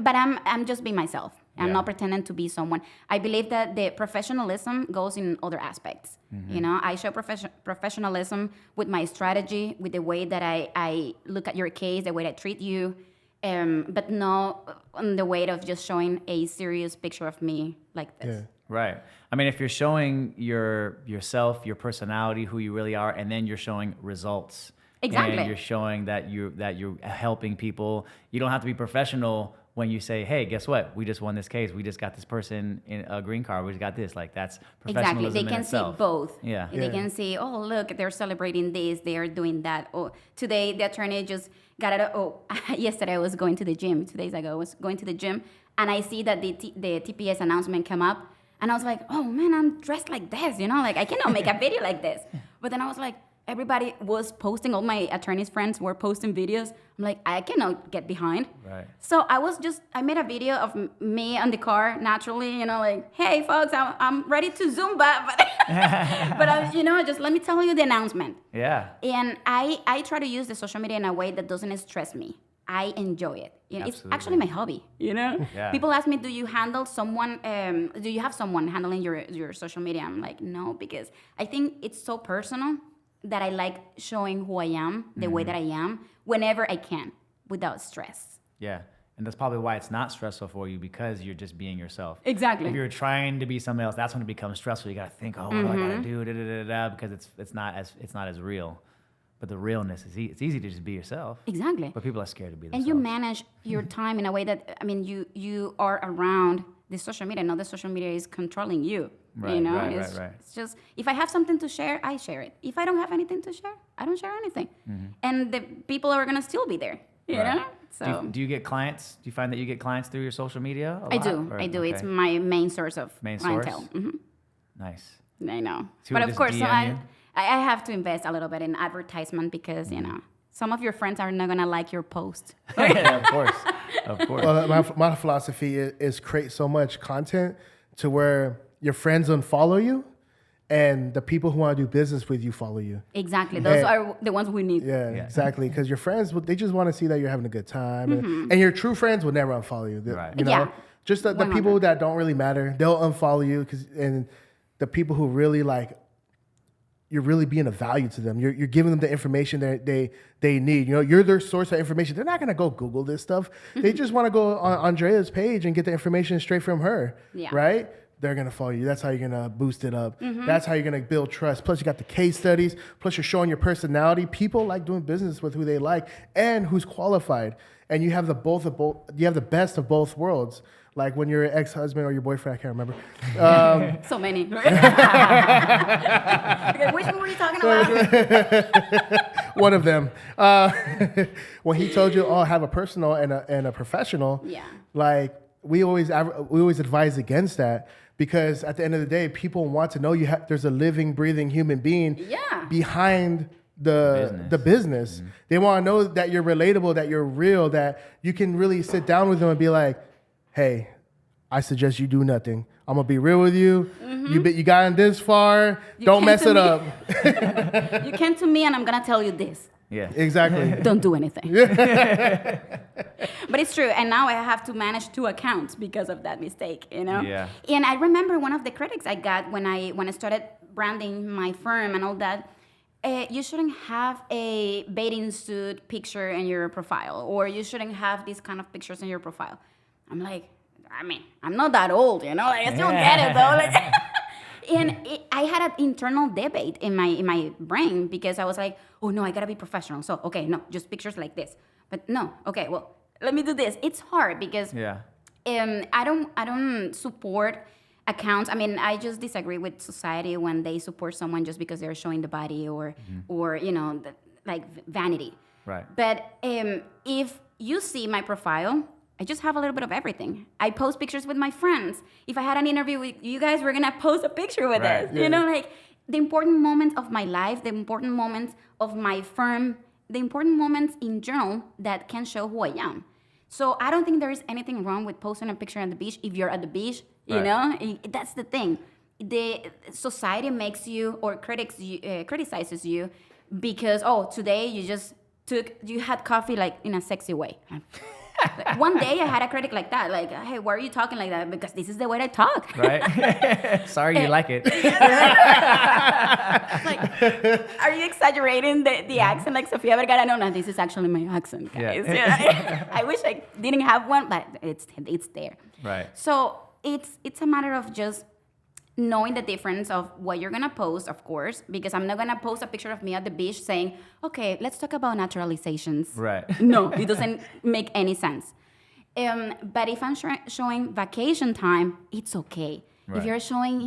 But I'm just being myself. I'm Yeah. not pretending to be someone. I believe that the professionalism goes in other aspects. You know, I show professionalism with my strategy, with the way that I look at your case, the way that I treat you, but not on the way of just showing a serious picture of me like this. Yeah. Right. I mean, if you're showing yourself, your personality, who you really are, and then you're showing results. Exactly. And you're showing that you're helping people. You don't have to be professional when you say, hey, guess what? We just won this case. We just got this person in a green card. We just got this. Like, that's professionalism Exactly. They in can itself. see both. Yeah. They can see, oh, look, they're celebrating this, they are doing that. Oh, today the attorney just got out of, yesterday I was going to the gym. 2 days ago I was going to the gym, and I see that the TPS announcement come up, and I was like, oh man, I'm dressed like this, you know, like I cannot make a video like this. But then I was like, everybody was posting, all my attorney's friends were posting videos. I'm like, I cannot get behind. Right. So I made a video of me on the car naturally, you know, like, hey folks, I'm ready to Zumba, but you know, just let me tell you the announcement. Yeah. And I try to use the social media in a way that doesn't stress me. I enjoy it. You know, it's Absolutely. actually my hobby, you know? Yeah. People ask me, do you handle someone, do you have someone handling your social media? I'm like, no, because I think it's so personal that I like showing who I am, the way that I am, whenever I can, without stress. Yeah. And that's probably why it's not stressful for you, because you're just being yourself. Exactly. If you're trying to be something else, that's when it becomes stressful. You got to think, oh, what do I got to do? Because it's not as real. But the realness is it's easy to just be yourself. Exactly. But people are scared to be And themselves. you manage your time in a way that, I mean, you are around the social media. Not the social media is controlling you. Right, you know, right. It's just, if I have something to share, I share it. If I don't have anything to share, I don't share anything. And the people are gonna still be there. You Right. know. So Do you get clients? Do you find that you get clients through your social media? A I lot, do. or- I do. okay. It's my main source of Main clientele. source? Nice. I know. So But just of course, so DM you? I have to invest a little bit in advertisement because, you know, some of your friends are not going to like your post. Yeah, of course. Of course. Well, my philosophy is create so much content to where your friends unfollow you, and the people who want to do business with you follow you. Exactly. Those Yeah. are the ones we need. Yeah, Yeah. exactly. Because your friends, they just want to see that you're having a good time, and your true friends will never unfollow you. Right. You know, Yeah. just the 100. people that don't really matter, they'll unfollow you. And the people who really you're really being of value to them. You're giving them the information that they need. You know, you're their source of information. They're not gonna go Google this stuff. They just want to go on Andrea's page and get the information straight from her. Yeah. Right? They're gonna follow you. That's how you're gonna boost it up. That's how you're gonna build trust. Plus, you got the case studies. Plus, you're showing your personality. People like doing business with who they like and who's qualified. And you have the You have the best of both worlds. Like when your ex-husband or your boyfriend, I can't remember. So many. Okay, which one were you talking about? One of them. When he told you, "Oh, have a personal and a professional," Yeah. like we always advise against that, because at the end of the day, people want to know there's a living, breathing human being Yeah. behind the business. They want to know that you're relatable, that you're real, that you can really sit down with them and be like, "Hey, I suggest you do nothing. I'm gonna be real with you. You gotten this far. Don't came mess to it me. up." You came to me and I'm going to tell you this. Yeah. Exactly. Don't do anything. But it's true. And now I have to manage 2 accounts because of that mistake, you know? Yeah. And I remember one of the critics I got when I started branding my firm and all that, you shouldn't have a bathing suit picture in your profile, or you shouldn't have these kind of pictures in your profile. I'm like, I mean, I'm not that old, you know? Like, I still get it, though. Like, and I had an internal debate in my brain because I was like, oh, no, I got to be professional. So, okay, no, just pictures like this. But no, okay, well, let me do this. It's hard because Yeah. I don't support accounts. I mean, I just disagree with society when they support someone just because they're showing the body or like vanity. Right. But if you see my profile, I just have a little bit of everything. I post pictures with my friends. If I had an interview with you guys, we're gonna post a picture with us. Yeah. You know, like the important moments of my life, the important moments of my firm, the important moments in general that can show who I am. So I don't think there is anything wrong with posting a picture at the beach if you're at the beach. You know, that's the thing. The society makes you or criticizes you because today you had coffee like in a sexy way. Like, one day I had a critic like that, like, hey, why are you talking like that? Because this is the way I talk. Right. Sorry you like it. Like, are you exaggerating the accent like Sofia Vergara? No, this is actually my accent, guys. Yeah. I wish I didn't have one, but it's there. Right. So it's a matter of just knowing the difference of what you're gonna post, of course, because I'm not gonna post a picture of me at the beach saying, okay, let's talk about naturalizations. Right. No, it doesn't make any sense. But if I'm showing vacation time, it's okay. Right. If you're showing,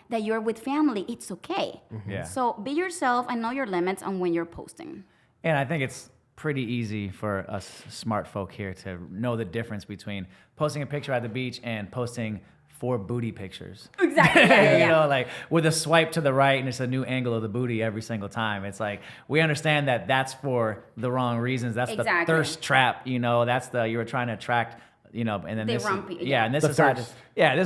that you're with family, it's okay. Mm-hmm. Yeah. So be yourself and know your limits on when you're posting. And I think it's pretty easy for us smart folk here to know the difference between posting a picture at the beach and posting 4 booty pictures. Exactly. Yeah. You know, like with a swipe to the right and it's a new angle of the booty every single time. It's like, we understand that that's for the wrong reasons. That's the thirst trap, that's you were trying to attract, and then The this, rumpy, and this The side thirst.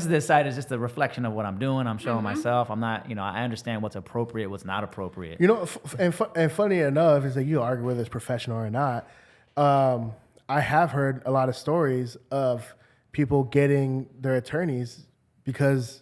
this side is just a reflection of what I'm doing. I'm showing myself. I'm not, I understand what's appropriate, what's not appropriate. And funny enough, is that you argue whether it's professional or not. I have heard a lot of stories of people getting their attorneys because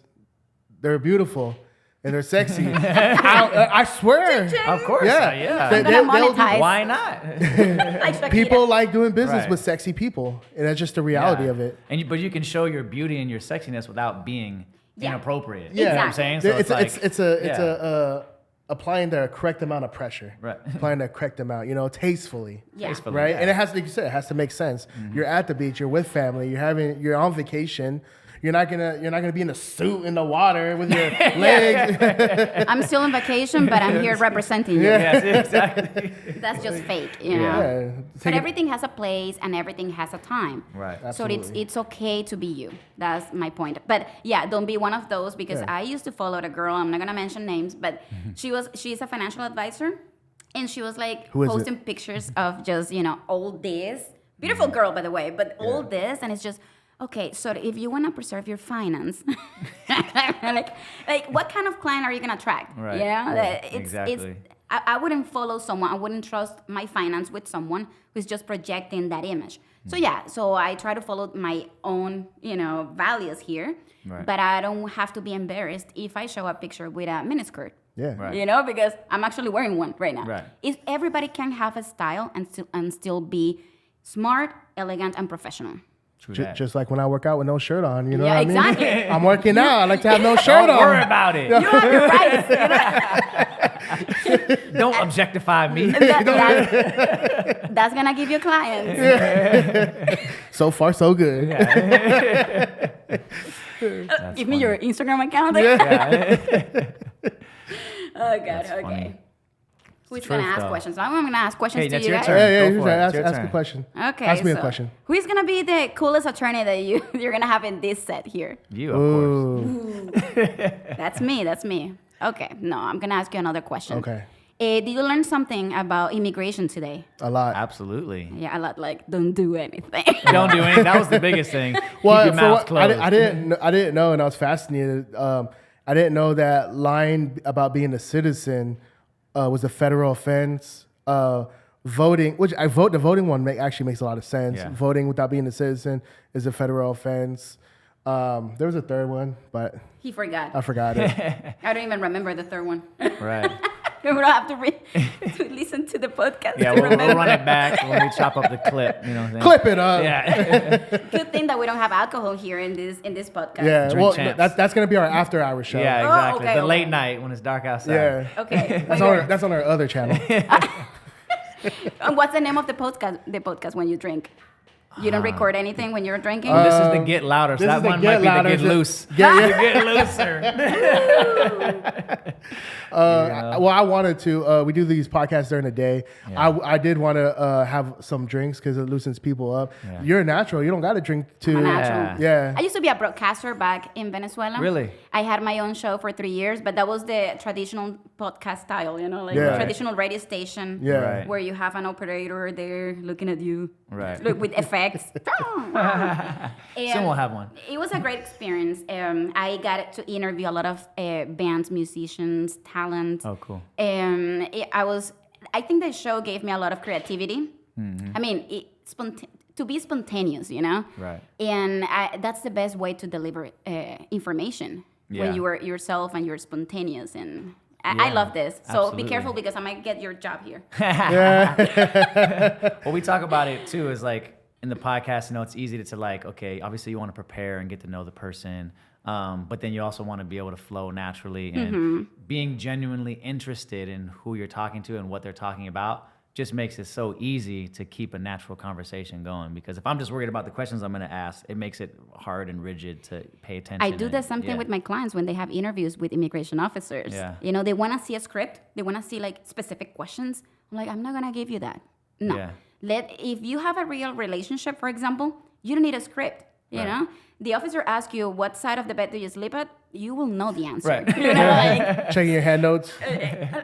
they're beautiful and they're sexy. I swear. Of course. Yeah. I'm gonna monetize. Why not? Like Shakira. People like doing business Right. with sexy people, and that's just the reality Yeah. of it. But you can show your beauty and your sexiness without being inappropriate. Yeah. You know what I'm Exactly. saying? So It's applying the correct amount of pressure. Right. Applying the correct amount, tastefully. Yeah. Tastefully, Right? yeah. And it has to, like you said, it has to make sense. You're at the beach, you're with family, you're on vacation. You're not gonna be in a suit in the water with your legs. I'm still on vacation, but I'm here representing you. Yes, exactly. That's just fake, Yeah. But everything has a place and everything has a time. Right. So Absolutely. it's okay to be you. That's my point. But yeah, don't be one of those because I used to follow the girl. I'm not gonna mention names, but she's a financial advisor, and she was like Who is posting pictures of just all this beautiful girl, by the way, but all this, and it's just. Okay, so if you want to preserve your finance, like what kind of client are you gonna attract? Right. Yeah, Exactly. I wouldn't follow someone. I wouldn't trust my finance with someone who's just projecting that image. So I try to follow my own, values here. Right. But I don't have to be embarrassed if I show a picture with a miniskirt. Yeah. Right. Because I'm actually wearing one right now. Right. If everybody can have a style and still be smart, elegant, and professional. True that. Just like when I work out with no shirt on, what Yeah, I mean? exactly. I'm working out. I like to have no shirt Don't on. worry about it. You have your rights. Don't objectify me. That's gonna give you clients. So far, so good. Give me your Instagram account. Oh God. That's Okay. funny. Who's truth, gonna ask though. questions? I'm gonna ask questions Hey, to that's you your guys. turn. Yeah, Go you for should it. ask It's your a turn. question. Okay. Ask me a so question. Who's gonna be the coolest attorney that you're gonna have in this set here? You, of course. Ooh. That's me. Okay. No, I'm gonna ask you another question. Okay. Did you learn something about immigration today? A lot. Absolutely. Yeah, a lot. Like, don't do anything. Don't do anything. That was the biggest thing. Well, Keep your for mouth what, closed. I didn't know, and I was fascinated. I didn't know that lying about being a citizen was a federal offense. Voting, the voting one actually makes a lot of sense. Yeah. Voting without being a citizen is a federal offense. There was a third one, but He forgot. I forgot it. I don't even remember the third one. Right. We don't have to listen to the podcast. Yeah, to we'll remember. run it back when we chop up the clip. You know what I'm saying? Clip it up. Yeah. Good thing that we don't have alcohol here in this podcast. Yeah, Drink well, champs. that's gonna be our after hour show. Yeah, exactly. okay, The okay. late night when it's dark outside. Yeah. Okay. That's on our other channel. And what's the name of the podcast? The podcast when you drink. You don't record anything when you're drinking? This is the get louder. So this that is the one get might louder, be the get so- loose. Get looser. Well, I wanted to. We do these podcasts during the day. Yeah. I did want to have some drinks because it loosens people up. Yeah. You're a natural. You don't got to drink too. I'm a natural. Yeah. I used to be a broadcaster back in Venezuela. Really? I had my own show for 3 years, but that was the traditional podcast style, like Yeah. traditional radio station Yeah. Right. where you have an operator there looking at you. Right. Look, with effects. Soon we'll have one. It was a great experience. I got to interview a lot of bands, musicians, talent. Oh, cool. I think the show gave me a lot of creativity. Mm-hmm. I mean, to be spontaneous, Right. And that's the best way to deliver information Yeah. when you are yourself and you're spontaneous. And I Yeah, love this. So absolutely. be careful because I might get your job here. Well, we talk about it too. Is like in the podcast, it's easy to like, okay, obviously you want to prepare and get to know the person, but then you also want to be able to flow naturally and being genuinely interested in who you're talking to and what they're talking about. Just makes it so easy to keep a natural conversation going. Because if I'm just worried about the questions I'm going to ask, it makes it hard and rigid to pay attention. I do the same thing with my clients when they have interviews with immigration officers. Yeah. They want to see a script. They want to see like specific questions. I'm like, I'm not going to give you that. No. Yeah. If you have a real relationship, for example, you don't need a script. You know, the officer asks you what side of the bed do you sleep at, you will know the answer. Right. Like, Checking your hand notes.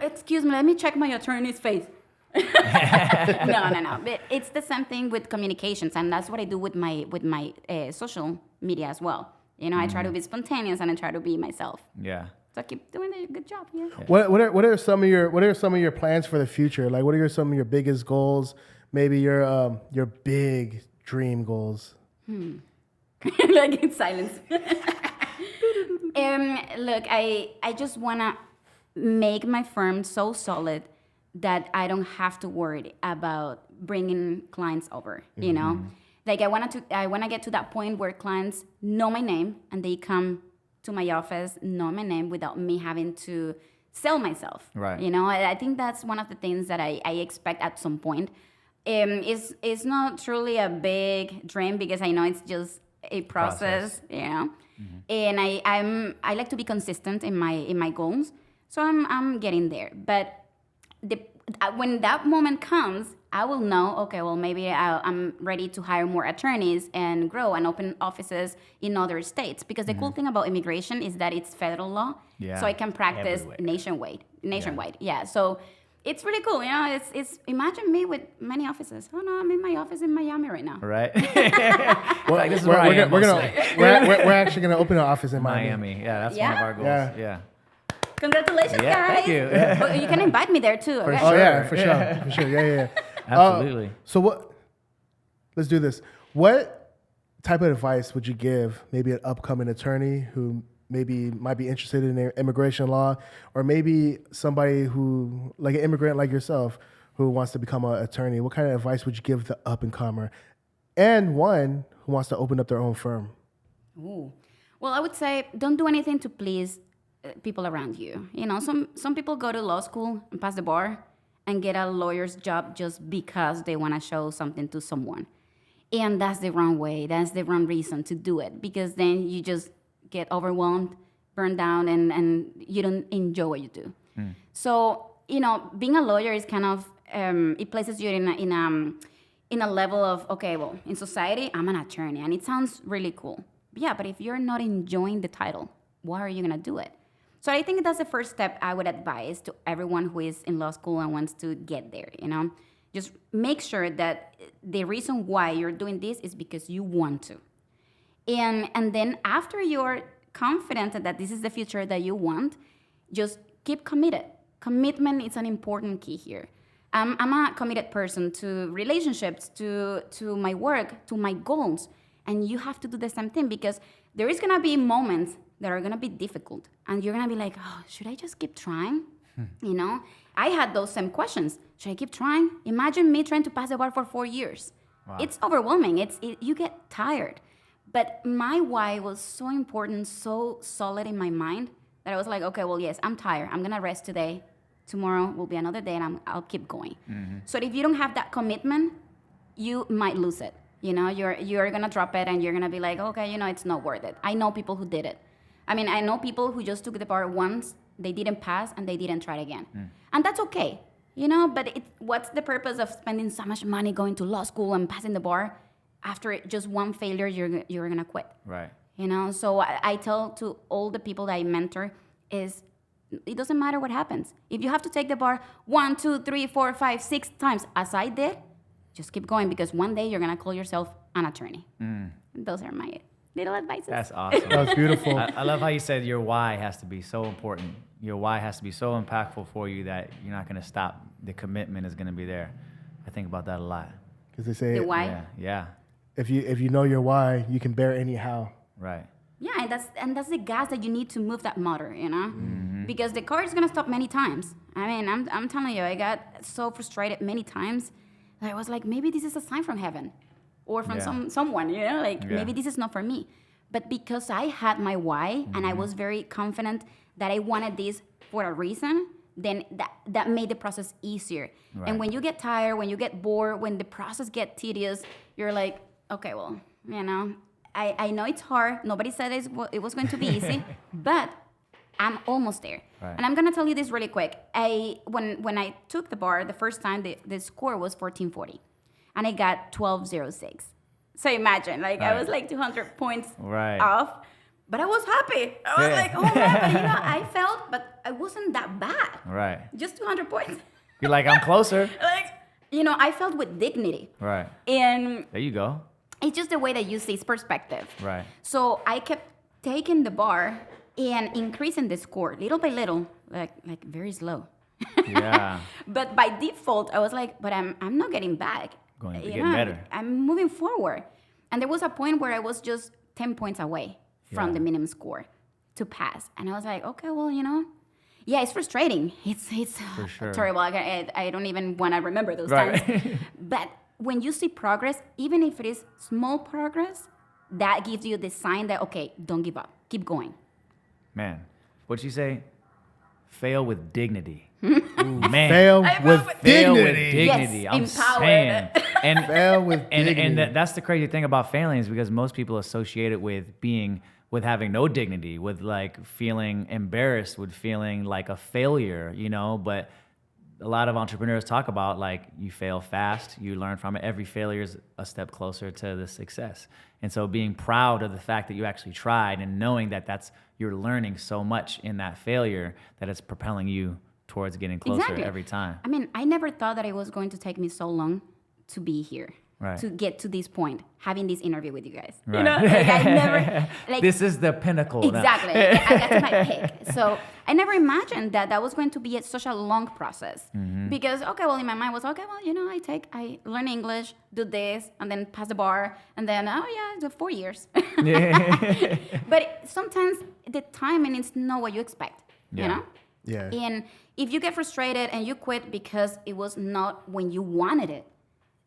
excuse me, let me check my attorney's face. No. But it's the same thing with communications, and that's what I do with my social media as well. I try to be spontaneous and I try to be myself. Yeah. So I keep doing a good job. Yeah. What are some of your plans for the future? Like, what are some of your biggest goals? Maybe your big dream goals. Like in silence. Look, I just wanna make my firm so solid that I don't have to worry about bringing clients over. Like I wanna get to that point where clients know my name and they come to my office, know my name without me having to sell myself. Right. I think that's one of the things that I expect at some point. It's not truly a big dream because I know it's just a process. And I like to be consistent in my goals, so I'm getting there. But when that moment comes, I will know, okay, well, maybe I'm ready to hire more attorneys and grow and open offices in other states. Because the cool thing about immigration is that it's federal law, so I can practice everywhere. nationwide. Yeah, so it's really cool. It's imagine me with many offices. Oh no, I'm in my office in Miami right now. Right. Well, like, this is where I am mostly. we're actually gonna open an office in Miami. Miami. Yeah, that's one of our goals. Yeah. Yeah. Congratulations, Yeah, guys. thank you. Well, you can invite me there too. Okay? Oh yeah, for sure. Yeah. Absolutely. So let's do this. What type of advice would you give maybe an upcoming attorney who maybe might be interested in immigration law, or maybe somebody who, like an immigrant like yourself, who wants to become an attorney? What kind of advice would you give the up-and-comer and one who wants to open up their own firm? Ooh. Well, I would say don't do anything to please people around you. Some people go to law school and pass the bar and get a lawyer's job just because they want to show something to someone. And that's the wrong way. That's the wrong reason to do it, because then you just get overwhelmed, burned down, and you don't enjoy what you do. So, being a lawyer is kind of, it places you in a level of, okay, well, in society, I'm an attorney, and it sounds really cool. Yeah, but if you're not enjoying the title, why are you going to do it? So I think that's the first step I would advise to everyone who is in law school and wants to get there, Just make sure that the reason why you're doing this is because you want to. And then after you're confident that this is the future that you want, just keep committed. Commitment is an important key here. I'm a committed person to relationships, to my work, to my goals. And you have to do the same thing, because there is going to be moments that are going to be difficult. And you're going to be like, oh, should I just keep trying? I had those same questions. Should I keep trying? Imagine me trying to pass the bar for 4 years. Wow. It's overwhelming. You get tired. But my why was so important, so solid in my mind, that I was like, okay, well, yes, I'm tired. I'm going to rest today. Tomorrow will be another day, and I'll keep going. So if you don't have that commitment, you might lose it. You're gonna drop it and you're gonna be like, okay, it's not worth it. I know people who did it. I mean, I know people who just took the bar once, they didn't pass, and they didn't try it again. And that's okay, but what's the purpose of spending so much money going to law school and passing the bar? After just one failure, you're gonna quit. Right. So I tell to all the people that I mentor is, it doesn't matter what happens. If you have to take the bar 1, 2, 3, 4, 5, 6 times, as I did, just keep going, because one day you're gonna call yourself an attorney. Those are my little advices. That's awesome. That was beautiful. I love how you said your why has to be so important. Your why has to be so impactful for you that you're not going to stop. The commitment is going to be there. I think about that a lot. Because they say, the why. Yeah. if you know your why, you can bear any how. Right. Yeah, and that's the gas that you need to move that motor, because the car is gonna stop many times. I mean, I'm telling you, I got so frustrated many times that I was like, maybe this is a sign from heaven, or from someone, maybe this is not for me. But because I had my why and I was very confident that I wanted this for a reason, then that made the process easier. Right. And when you get tired, when you get bored, when the process gets tedious, you're like, okay, well, I know it's hard. Nobody said it was going to be easy, but I'm almost there. Right. And I'm going to tell you this really quick. When I took the bar the first time, the score was 1440, and I got 1206. So imagine, I was like 200 points off, but I was happy. I was like, oh man, but, I felt, but I wasn't that bad. Right. Just 200 points. You're like, I'm closer. I felt with dignity. Right. And there you go. it's just the way that you see perspective. Right. So I kept taking the bar and increasing the score little by little, like very slow. Yeah. But by default, I was like, but I'm not getting back. Getting better. I'm moving forward. And there was a point where I was just 10 points away from the minimum score to pass. And I was like, okay, well, yeah, it's frustrating. It's For sure. terrible. I don't even want to remember those times. But when you see progress, even if it is small progress, that gives you the sign that, okay, don't give up. Keep going. Man, what'd you say? Fail with dignity. Man. Fail with Fail with dignity. dignity. Yes, I'm empowered. saying. And Fail with dignity. and that's the crazy thing about failing, is because most people associate it with having no dignity, with feeling embarrassed, with feeling like a failure, but a lot of entrepreneurs talk about you fail fast, you learn from it. Every failure is a step closer to the success. And so being proud of the fact that you actually tried, and knowing that you're learning so much in that failure, that it's propelling you towards getting closer every time. I mean, I never thought that it was going to take me so long to be here. Right. To get to this point, having this interview with you guys. Right. I never this is the pinnacle. Exactly. I got to my peak. So I never imagined that was going to be such a long process. Because in my mind was, I learn English, do this, and then pass the bar, and then it's 4 years. But sometimes the timing is not what you expect. Yeah. And if you get frustrated and you quit because it was not when you wanted it,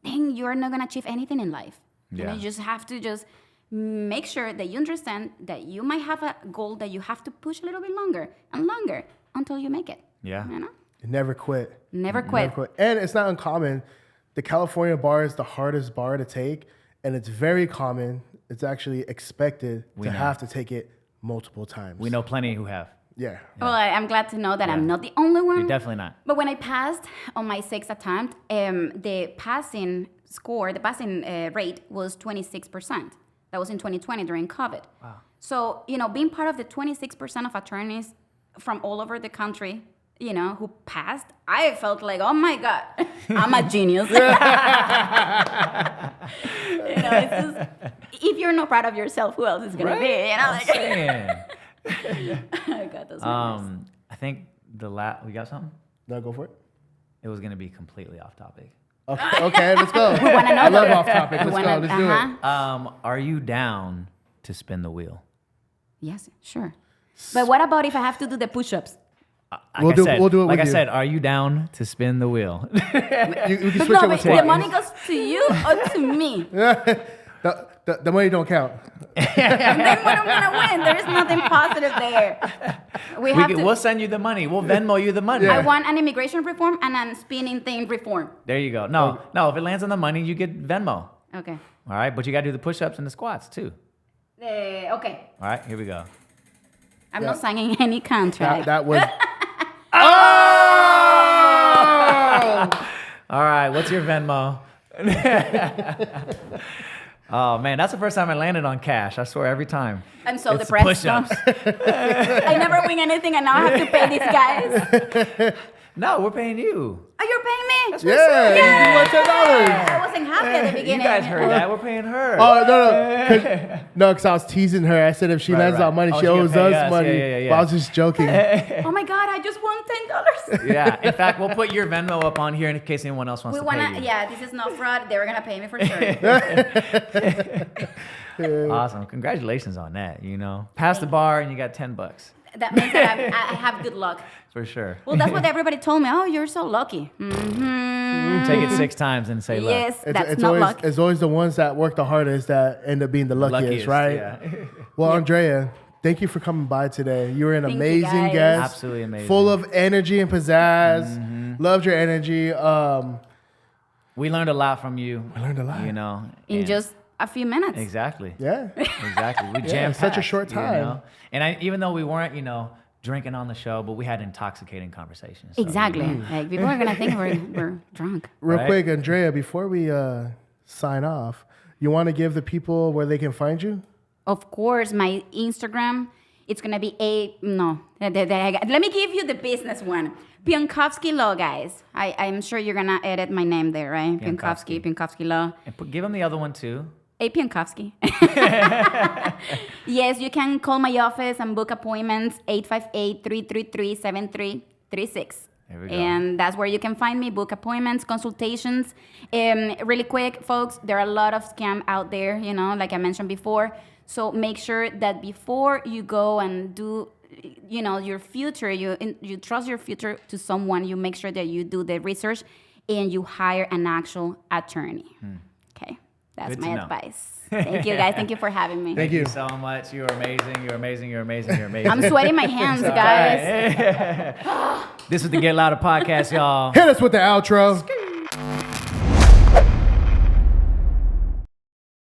then you're not going to achieve anything in life. Yeah. You just have to just make sure that you understand that you might have a goal that you have to push a little bit longer and longer until you make it. Yeah. Never quit. Never quit. Never quit. And it's not uncommon. The California bar is the hardest bar to take, and it's very common. It's actually expected to have to take it multiple times. We know plenty who have. Yeah. Well, I'm glad to know that I'm not the only one. You're definitely not. But when I passed on my 6th attempt, the passing rate was 26%. That was in 2020 during COVID. Wow. So, being part of the 26% of attorneys from all over the country, who passed, I felt like, oh my God, I'm a genius. It's just, if you're not proud of yourself, who else is going to be? I'm saying. I got those memories. I think we got something? No, go for it. It was going to be completely off topic. Okay, let's go. We want to know. I love off topic. Let's go. Let's do it. Are you down to spin the wheel? Yes, sure. But what about if I have to do the push-ups? We'll do it with you. Like I said, are you down to spin the wheel? You can But switch no, it with the money goes to you or to me? The money don't count. And then what am I going to win? There is nothing positive there. We'll send you the money. We'll Venmo you the money. I want an immigration reform and a spinning thing reform. There you go. No, if it lands on the money, you get Venmo. Okay. All right, but you got to do the push-ups and the squats too. Okay. All right, here we go. I'm not signing any contract. That was. All right, what's your Venmo? Oh man, that's the first time I landed on cash. I swear every time. I'm so It's depressed. push-ups. I never win anything, and now I have to pay these guys. No, we're paying you. Oh, you're paying me? That's Yeah, you won $10. I wasn't happy at the beginning. You guys heard that? We're paying her. Oh no, because I was teasing her. I said if she lends out money, Oh, she she owes gonna pay us us. money. Yeah. But I was just joking. Oh my God, I just won $10. Yeah. In fact, we'll put your Venmo up on here in case anyone else wants We to pay wanna, you. yeah, this is not fraud. They were gonna pay me for sure. Awesome. Congratulations on that. Pass the bar and you got $10 That means that I have good luck. for sure. Well, that's what everybody told me. Oh, you're so lucky. Mm-hmm. Take it 6 times and say luck. Yes, that's It's not always luck. It's always the ones that work the hardest that end up being the luckiest, right? Yeah. Well, Andrea, thank you for coming by today. You were an Thank you, amazing guys. guest. Absolutely amazing. Full of energy and pizzazz. Loved your energy. We learned a lot from you. I learned a lot. In and- just a few minutes. Exactly. Yeah. Exactly. We Yeah, jammed such a short time. And even though we weren't, drinking on the show, but we had intoxicating conversations. So, Exactly. Like people are gonna think we're drunk. Real Right. quick, Andrea, before we sign off, you want to give the people where they can find you? Of course, my Instagram, it's gonna be let me give you the business one. Piontkovski Law, guys. I'm sure you're gonna edit my name there, right? Piontkovski Law. And give them the other one too. A. Piontkovski. Yes, you can call my office and book appointments, 858-333-7336. There we go. And that's where you can find me, book appointments, consultations. Really quick, folks, there are a lot of scam out there, like I mentioned before. So make sure that before you go and do, your future, you trust your future to someone, you make sure that you do the research and you hire an actual attorney. Okay, that's Good to my know. advice. Thank you, guys. Thank you for having me. Thank you. So much. You're amazing. You're amazing. You're amazing. You're amazing. I'm sweating my hands, guys. This is the Get Louder podcast, y'all. Hit us with the outro.